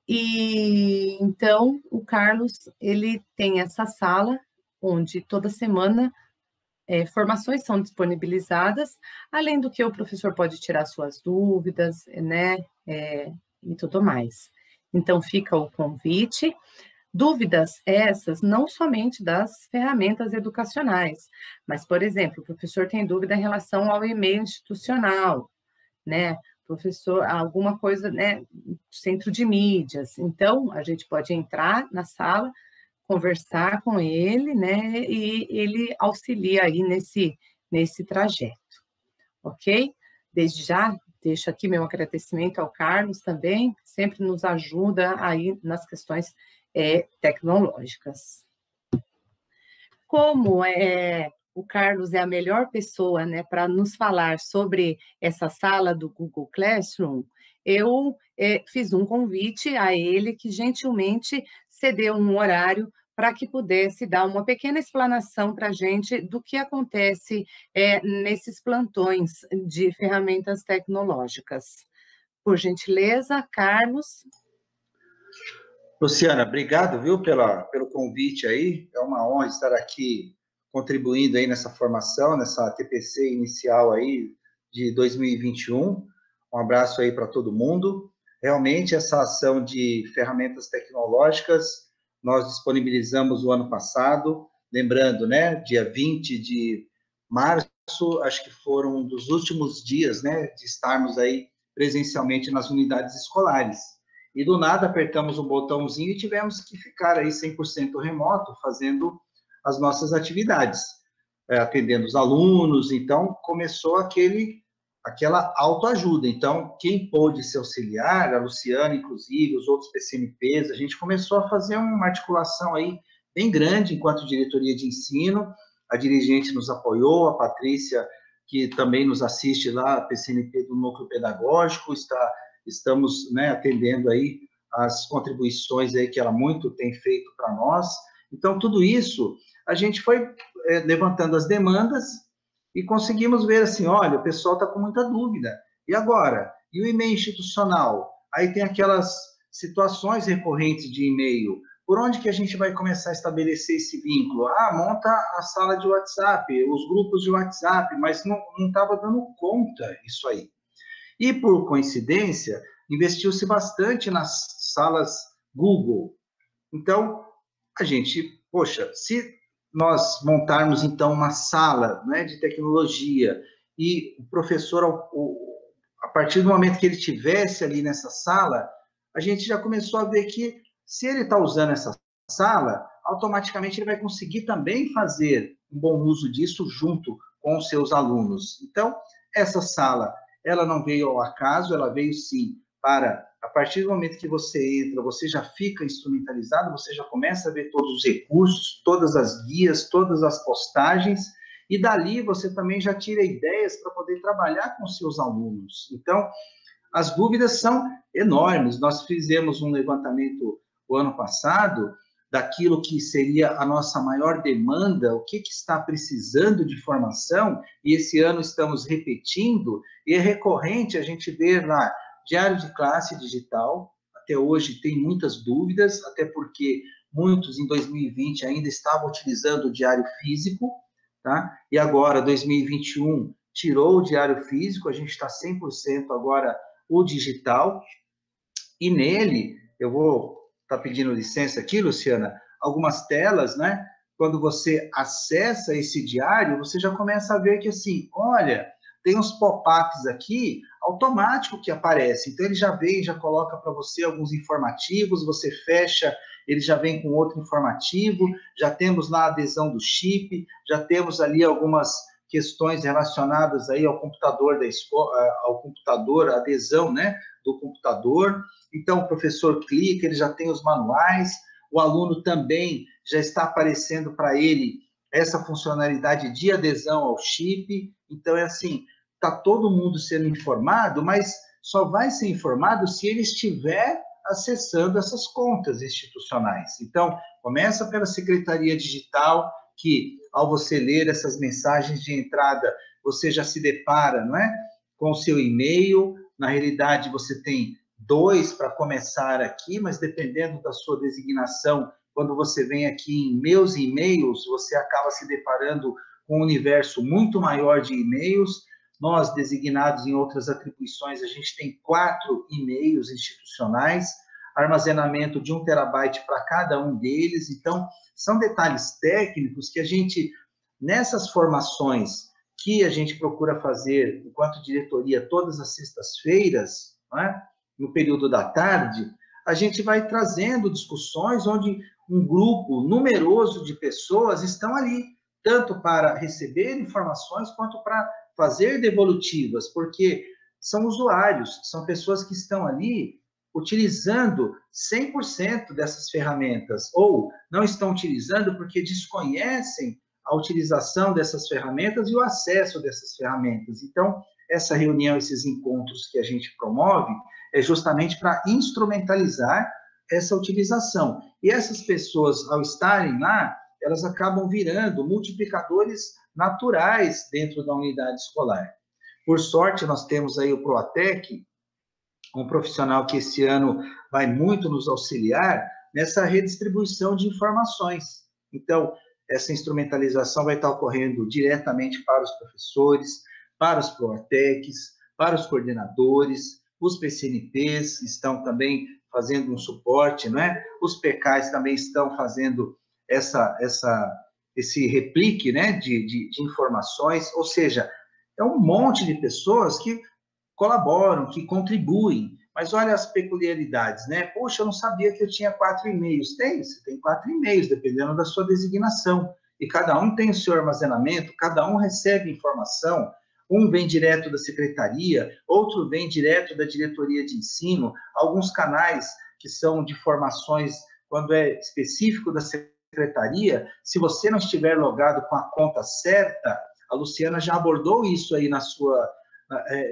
E então o Carlos, ele tem essa sala onde toda semana formações são disponibilizadas, além do que o professor pode tirar suas dúvidas, né, e tudo mais. Então, fica o convite. Dúvidas essas não somente das ferramentas educacionais, mas, por exemplo, o professor tem dúvida em relação ao e-mail institucional, né? Professor, alguma coisa, né, centro de mídias. Então, a gente pode entrar na sala, conversar com ele, né, e ele auxilia aí nesse trajeto, ok? Desde já, deixo aqui meu agradecimento ao Carlos também, sempre nos ajuda aí nas questões tecnológicas. Como o Carlos é a melhor pessoa, né, para nos falar sobre essa sala do Google Classroom, eu fiz um convite a ele, que gentilmente cedeu um horário para que pudesse dar uma pequena explanação para a gente do que acontece nesses plantões de ferramentas tecnológicas. Por gentileza, Carlos. Luciana, obrigado, viu, pelo convite aí. É uma honra estar aqui contribuindo aí nessa formação, nessa TPC inicial aí de 2021. Um abraço aí para todo mundo. Realmente, essa ação de ferramentas tecnológicas nós disponibilizamos o ano passado, lembrando, né, dia 20 de março, acho que foram um dos últimos dias, né, de estarmos aí presencialmente nas unidades escolares. E do nada apertamos o botãozinho e tivemos que ficar aí 100% remoto, fazendo as nossas atividades, atendendo os alunos. Então, começou aquela autoajuda. Então, quem pôde se auxiliar, a Luciana, inclusive, os outros PCNPs, a gente começou a fazer uma articulação aí bem grande enquanto diretoria de ensino. A dirigente nos apoiou, a Patrícia, que também nos assiste lá, a PCNP do Núcleo Pedagógico, estamos, né, atendendo aí as contribuições aí que ela muito tem feito para nós. Então, tudo isso, a gente foi levantando as demandas e conseguimos ver assim, olha, o pessoal está com muita dúvida. E agora? E o e-mail institucional? Aí tem aquelas situações recorrentes de e-mail. Por onde que a gente vai começar a estabelecer esse vínculo? Monta a sala de WhatsApp, os grupos de WhatsApp, mas não estava dando conta isso aí. E, por coincidência, investiu-se bastante nas salas Google. Então, a gente poxa, se nós montarmos, então, uma sala, né, de tecnologia, e o professor, a partir do momento que ele tivesse ali nessa sala, a gente já começou a ver que, se ele está usando essa sala, automaticamente ele vai conseguir também fazer um bom uso disso junto com os seus alunos. Então, essa sala, ela não veio ao acaso, ela veio sim para, a partir do momento que você entra, você já fica instrumentalizado, você já começa a ver todos os recursos, todas as guias, todas as postagens, e dali você também já tira ideias para poder trabalhar com seus alunos. Então, as dúvidas são enormes. Nós fizemos um levantamento o ano passado daquilo que seria a nossa maior demanda, o que está precisando de formação, e esse ano estamos repetindo, e é recorrente a gente ver lá, diário de classe digital, até hoje tem muitas dúvidas, até porque muitos em 2020 ainda estavam utilizando o diário físico, tá? E agora, 2021, tirou o diário físico, a gente está 100% agora o digital, e nele, eu vou estar pedindo licença aqui, Luciana, algumas telas, né? Quando você acessa esse diário, você já começa a ver que, assim, olha, tem uns pop-ups aqui, automático que aparece. Então, ele já vem, já coloca para você alguns informativos, você fecha, ele já vem com outro informativo, já temos lá a adesão do chip, já temos ali algumas questões relacionadas aí ao computador da escola, ao computador, a adesão, né, do computador. Então, o professor clica, ele já tem os manuais, o aluno também já está aparecendo para ele essa funcionalidade de adesão ao chip. Então, é assim, está todo mundo sendo informado, mas só vai ser informado se ele estiver acessando essas contas institucionais. Então, começa pela Secretaria Digital, que, ao você ler essas mensagens de entrada, você já se depara, não é, com o seu e-mail. Na realidade, você tem 2 para começar aqui, mas dependendo da sua designação, quando você vem aqui em meus e-mails, você acaba se deparando com um universo muito maior de e-mails. Nós, designados em outras atribuições, a gente tem 4 e-mails institucionais, armazenamento de 1 terabyte para cada um deles. Então, são detalhes técnicos que a gente, nessas formações que a gente procura fazer enquanto diretoria todas as sextas-feiras, né, no período da tarde, a gente vai trazendo discussões onde um grupo numeroso de pessoas estão ali, tanto para receber informações quanto para fazer devolutivas, porque são usuários, são pessoas que estão ali utilizando 100% dessas ferramentas, ou não estão utilizando porque desconhecem a utilização dessas ferramentas e o acesso dessas ferramentas. Então, essa reunião, esses encontros que a gente promove, é justamente para instrumentalizar essa utilização. E essas pessoas, ao estarem lá, elas acabam virando multiplicadores naturais dentro da unidade escolar. Por sorte, nós temos aí o Proatec, um profissional que esse ano vai muito nos auxiliar nessa redistribuição de informações. Então, essa instrumentalização vai estar ocorrendo diretamente para os professores, para os Proatecs, para os coordenadores, os PCNPs estão também fazendo um suporte, não é? Os PKs também estão fazendo esse replique, né, de informações, ou seja, é um monte de pessoas que colaboram, que contribuem, mas olha as peculiaridades, né? Poxa, eu não sabia que eu tinha 4 e-mails. Você tem 4 e-mails, dependendo da sua designação. E cada um tem o seu armazenamento, cada um recebe informação. Um vem direto da secretaria, outro vem direto da diretoria de ensino. Alguns canais que são de formações, quando é específico da secretaria, se você não estiver logado com a conta certa, a Luciana já abordou isso aí na sua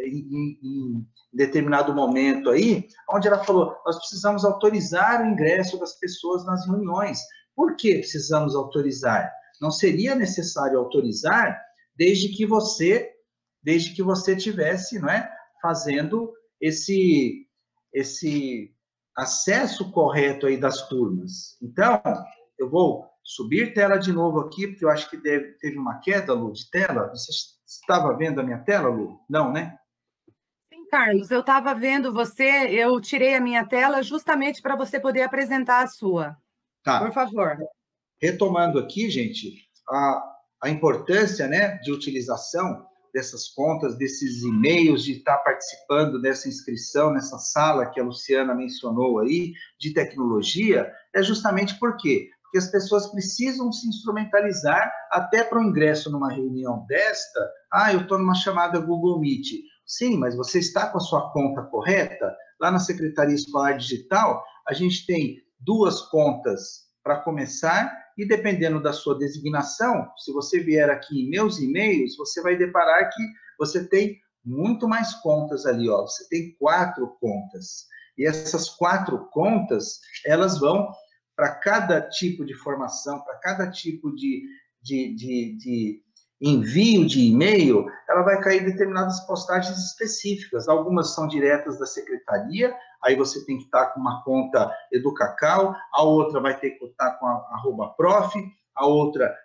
em determinado momento aí, onde ela falou, nós precisamos autorizar o ingresso das pessoas nas reuniões. Por que precisamos autorizar? Não seria necessário autorizar desde que você tivesse, não é, fazendo esse acesso correto aí das turmas. Então, eu vou subir tela de novo aqui, porque eu acho que teve uma queda, Lu, de tela. Você estava vendo a minha tela, Lu? Não, né? Sim, Carlos, eu estava vendo você, eu tirei a minha tela justamente para você poder apresentar a sua. Tá. Por favor. retomando aqui, gente, a importância, né, de utilização dessas contas, desses e-mails, de estar participando dessa inscrição nessa sala que a Luciana mencionou aí, de tecnologia, é justamente por quê? Porque as pessoas precisam se instrumentalizar até para o ingresso numa reunião desta. Eu estou numa chamada Google Meet. Sim, mas você está com a sua conta correta? Lá na Secretaria Escolar Digital, a gente tem 2 contas para começar, e dependendo da sua designação, se você vier aqui em meus e-mails, você vai deparar que você tem muito mais contas ali, ó. Você tem 4 contas. E essas 4 contas, elas vão para cada tipo de formação, para cada tipo de envio de e-mail, ela vai cair determinadas postagens específicas. Algumas são diretas da secretaria, aí você tem que estar com uma conta Educacau, a outra vai ter que estar com a @prof, a outra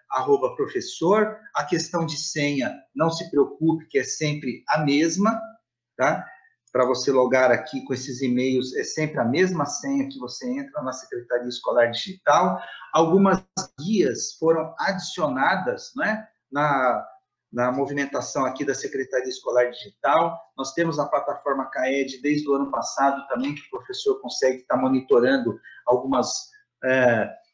@professor. A questão de senha, não se preocupe, que é sempre a mesma, tá? Para você logar aqui com esses e-mails, é sempre a mesma senha que você entra na Secretaria Escolar Digital. Algumas guias foram adicionadas, né, na movimentação aqui da Secretaria Escolar Digital. Nós temos a plataforma CAED desde o ano passado também, que o professor consegue estar monitorando algumas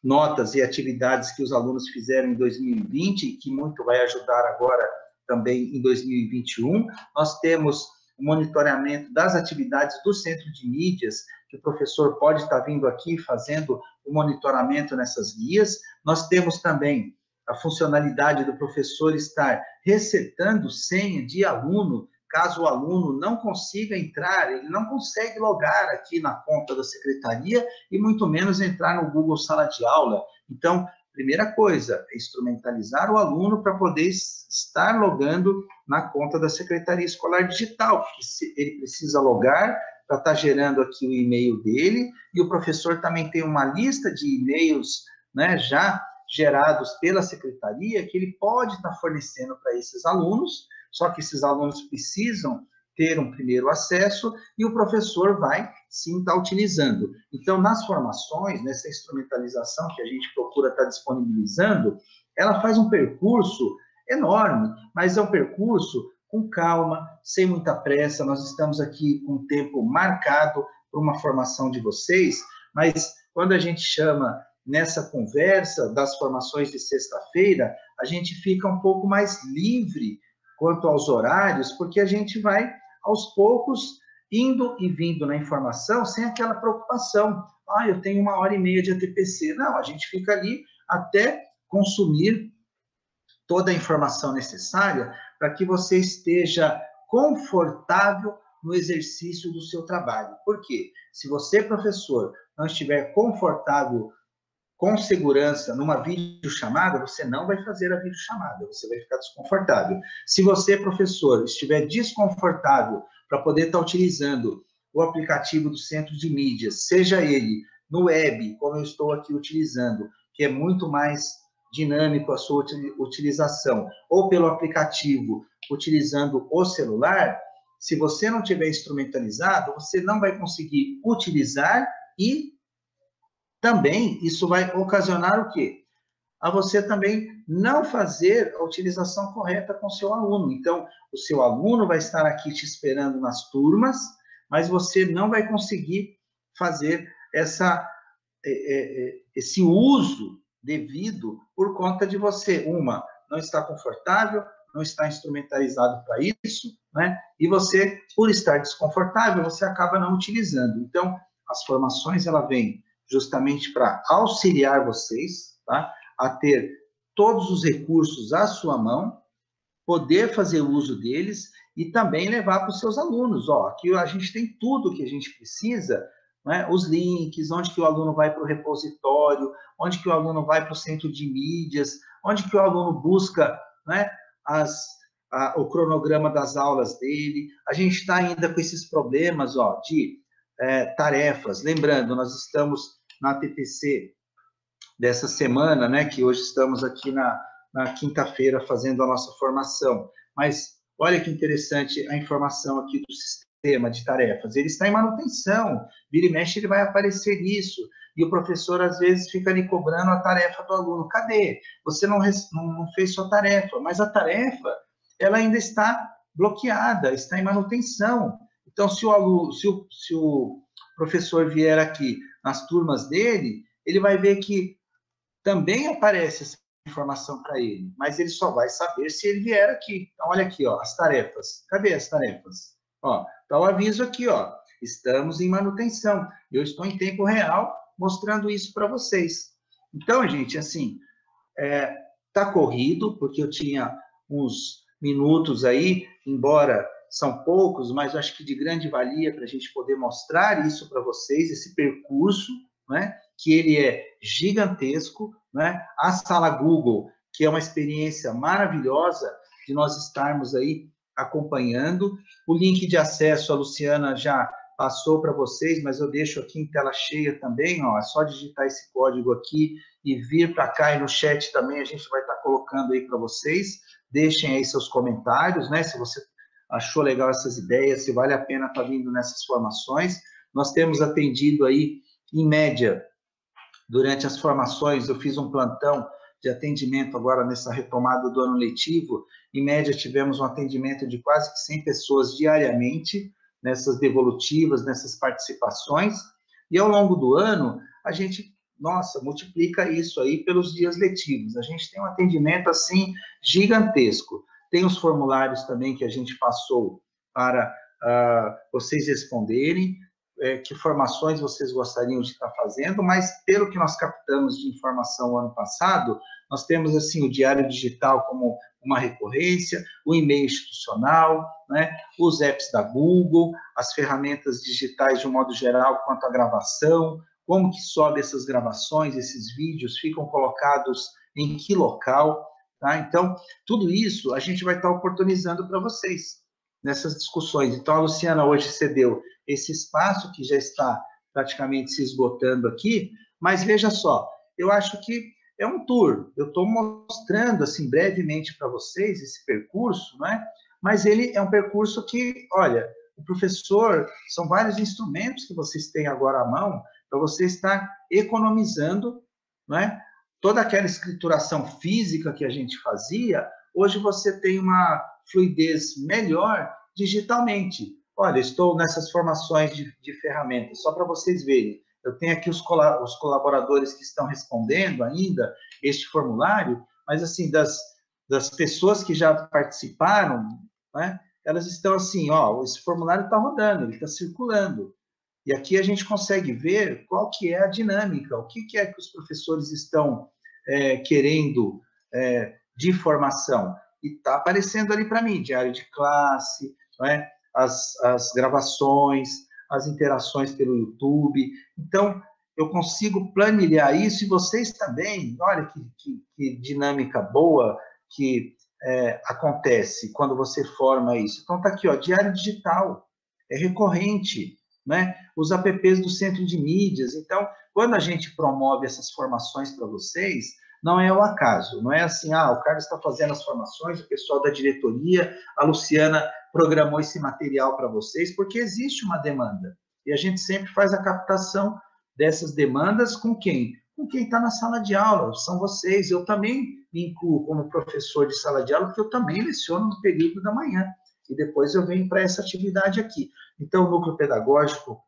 notas e atividades que os alunos fizeram em 2020, e que muito vai ajudar agora também em 2021. Nós temos o monitoramento das atividades do Centro de Mídias, que o professor pode estar vindo aqui fazendo o monitoramento nessas guias. Nós temos também a funcionalidade do professor estar resetando senha de aluno, caso o aluno não consiga entrar, ele não consegue logar aqui na conta da secretaria, e muito menos entrar no Google Sala de Aula. Então, primeira coisa, é instrumentalizar o aluno para poder estar logando na conta da Secretaria Escolar Digital, porque ele precisa logar para estar gerando aqui o e-mail dele, e o professor também tem uma lista de e-mails, né, já gerados pela secretaria, que ele pode estar fornecendo para esses alunos, só que esses alunos precisam ter um primeiro acesso, e o professor vai, sim, estar utilizando. Então, nas formações, nessa instrumentalização que a gente procura estar disponibilizando, ela faz um percurso enorme, mas é um percurso com calma, sem muita pressa. Nós estamos aqui com um tempo marcado para uma formação de vocês, mas quando a gente chama nessa conversa das formações de sexta-feira, a gente fica um pouco mais livre quanto aos horários, porque a gente vai, aos poucos, indo e vindo na informação sem aquela preocupação. Eu tenho 1h30 de ATPC. Não, a gente fica ali até consumir toda a informação necessária para que você esteja confortável no exercício do seu trabalho. Por quê? Se você, professor, não estiver confortável com segurança numa videochamada, você não vai fazer a videochamada, você vai ficar desconfortável. Se você, professor, estiver desconfortável para poder estar utilizando o aplicativo do Centro de Mídias, seja ele no web, como eu estou aqui utilizando, que é muito mais dinâmico a sua utilização, ou pelo aplicativo utilizando o celular, se você não tiver instrumentalizado, você não vai conseguir utilizar, e também isso vai ocasionar o quê? A você também não fazer a utilização correta com o seu aluno. Então, o seu aluno vai estar aqui te esperando nas turmas, mas você não vai conseguir fazer esse uso devido por conta de você, não está confortável, não está instrumentalizado para isso, né? E você, por estar desconfortável, você acaba não utilizando. Então, as formações, ela vem justamente para auxiliar vocês, tá? A ter todos os recursos à sua mão, poder fazer uso deles e também levar para os seus alunos. Aqui a gente tem tudo que a gente precisa, né? Os links, onde que o aluno vai para o repositório, onde que o aluno vai para o centro de mídias, onde que o aluno busca, né, o cronograma das aulas dele. A gente está ainda com esses problemas de tarefas. Lembrando, nós estamos na TPC dessa semana, né, que hoje estamos aqui na quinta-feira fazendo a nossa formação. Mas olha que interessante a informação aqui do sistema de tarefas. Ele está em manutenção, vira e mexe ele vai aparecer isso. e o professor, às vezes, fica ali cobrando a tarefa do aluno. Cadê? Você não fez sua tarefa, mas a tarefa, ela ainda está bloqueada, está em manutenção. Então, se o professor vier aqui nas turmas dele, ele vai ver que também aparece essa informação para ele, mas ele só vai saber se ele vier aqui. Então, olha aqui, ó, as tarefas. Cadê as tarefas? Ó, tá o aviso aqui, ó. Estamos em manutenção. Eu estou em tempo real mostrando isso para vocês. Então, gente, assim, tá corrido, porque eu tinha uns minutos aí, embora são poucos, mas eu acho que de grande valia para a gente poder mostrar isso para vocês, esse percurso, né, que ele é gigantesco, né? A sala Google, que é uma experiência maravilhosa de nós estarmos aí acompanhando. O link de acesso a Luciana já passou para vocês, mas eu deixo aqui em tela cheia também, ó, é só digitar esse código aqui e vir para cá, e no chat também a gente vai estar colocando aí para vocês. Deixem aí seus comentários, né? Se você achou legal essas ideias, se vale a pena estar vindo nessas formações. Nós temos atendido aí, em média, durante as formações, eu fiz um plantão de atendimento agora nessa retomada do ano letivo. Em média, tivemos um atendimento de quase 100 pessoas diariamente, nessas devolutivas, nessas participações. E ao longo do ano, a gente, nossa, multiplica isso aí pelos dias letivos. A gente tem um atendimento, assim, gigantesco. Tem os formulários também que a gente passou para vocês responderem, que formações vocês gostariam de estar fazendo, mas pelo que nós captamos de informação ano passado, nós temos, assim, o diário digital como uma recorrência, o e-mail institucional, né, os apps da Google, as ferramentas digitais de um modo geral quanto à gravação, como que sobe essas gravações, esses vídeos, ficam colocados em que local, tá? Então, tudo isso a gente vai estar oportunizando para vocês nessas discussões. Então, a Luciana hoje cedeu esse espaço que já está praticamente se esgotando aqui, mas veja só, eu acho que é um tour, eu estou mostrando, assim, brevemente para vocês esse percurso, né? Mas ele é um percurso que, olha, o professor, são vários instrumentos que vocês têm agora à mão, para você estar economizando, né? Toda aquela escrituração física que a gente fazia, hoje você tem uma fluidez melhor digitalmente. Olha, estou nessas formações de ferramentas, só para vocês verem. Eu tenho aqui os colaboradores que estão respondendo ainda este formulário, mas, assim, das pessoas que já participaram, né, elas estão assim, ó, esse formulário está rodando, ele está circulando. E aqui a gente consegue ver qual que é a dinâmica, o que é que os professores estão querendo de formação. E está aparecendo ali para mim, diário de classe, não é? As gravações, as interações pelo YouTube. Então, eu consigo planilhar isso, e vocês também, olha que dinâmica boa que acontece quando você forma isso. Então, está aqui, ó, diário digital, é recorrente, né? Os apps do Centro de Mídias. Então, quando a gente promove essas formações para vocês, não é o acaso, não é assim, o Carlos está fazendo as formações, o pessoal da diretoria, a Luciana programou esse material para vocês, porque existe uma demanda. E a gente sempre faz a captação dessas demandas com quem? Com quem está na sala de aula, são vocês. Eu também me incluo como professor de sala de aula, porque eu também leciono no período da manhã, e depois eu venho para essa atividade aqui. Então, o núcleo pedagógico,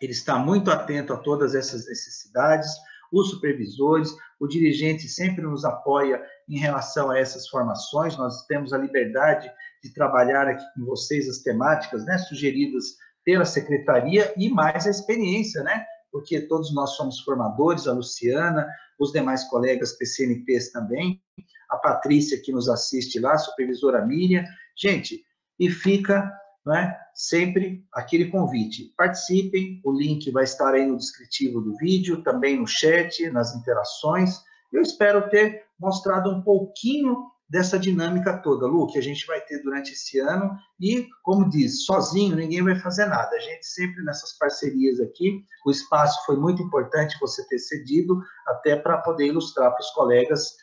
ele está muito atento a todas essas necessidades, os supervisores, o dirigente sempre nos apoia em relação a essas formações. Nós temos a liberdade de trabalhar aqui com vocês as temáticas, né, sugeridas pela secretaria, e mais a experiência, né, porque todos nós somos formadores, a Luciana, os demais colegas PCNPs também, a Patrícia, que nos assiste lá, a supervisora Miriam. Gente, e fica, né, sempre aquele convite. Participem, o link vai estar aí no descritivo do vídeo, também no chat, nas interações. Eu espero ter mostrado um pouquinho dessa dinâmica toda, Lu, que a gente vai ter durante esse ano. E, como diz, sozinho ninguém vai fazer nada. A gente sempre nessas parcerias aqui, o espaço foi muito importante você ter cedido, até para poder ilustrar para os colegas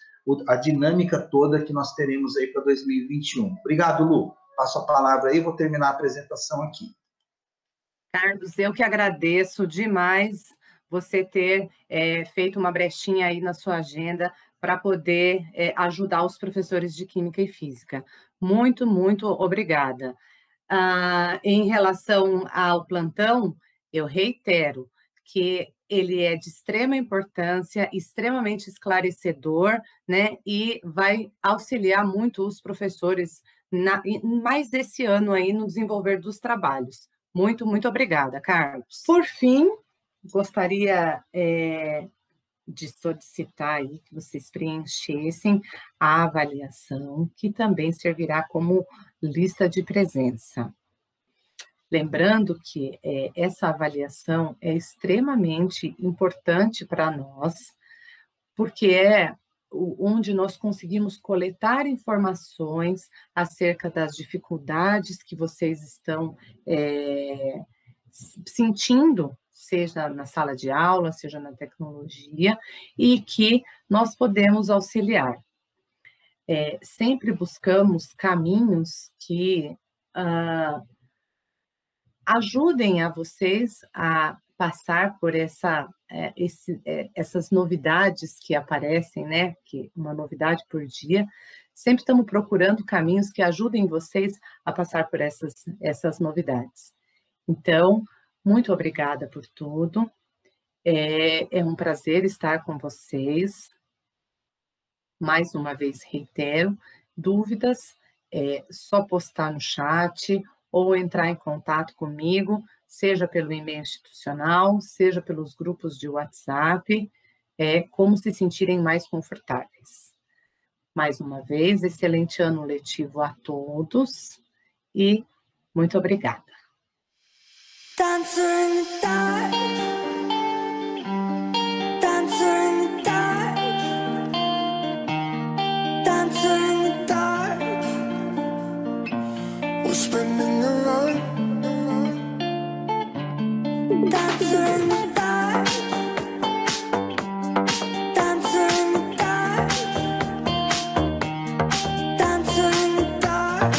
a dinâmica toda que nós teremos aí para 2021. Obrigado, Lu. Passo a palavra aí, vou terminar a apresentação aqui. Carlos, eu que agradeço demais você ter feito uma brechinha aí na sua agenda para poder ajudar os professores de Química e Física. Muito, muito obrigada. Em relação ao plantão, eu reitero que ele é de extrema importância, extremamente esclarecedor, né? E vai auxiliar muito os professores mais desse ano aí no desenvolver dos trabalhos. Muito, muito obrigada, Carlos. Por fim, gostaria de solicitar aí que vocês preenchessem a avaliação, que também servirá como lista de presença. Lembrando que essa avaliação é extremamente importante para nós, porque é onde nós conseguimos coletar informações acerca das dificuldades que vocês estão sentindo, seja na sala de aula, seja na tecnologia, e que nós podemos auxiliar. Sempre buscamos caminhos que ajudem a vocês a passar por essas novidades que aparecem, né? Que uma novidade por dia. Sempre estamos procurando caminhos que ajudem vocês a passar por essas novidades. Então, muito obrigada por tudo. É um prazer estar com vocês. Mais uma vez, reitero, dúvidas, só postar no chat ou entrar em contato comigo, seja pelo e-mail institucional, seja pelos grupos de WhatsApp, como se sentirem mais confortáveis. Mais uma vez, excelente ano letivo a todos e muito obrigada. Dancer in the dark. Dancer in the dark. Dancer in the dark. We're spinning around. Dancer in the dark. Dancer in the dark. Dancer in the dark.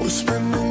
We're spinning around.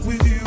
With you.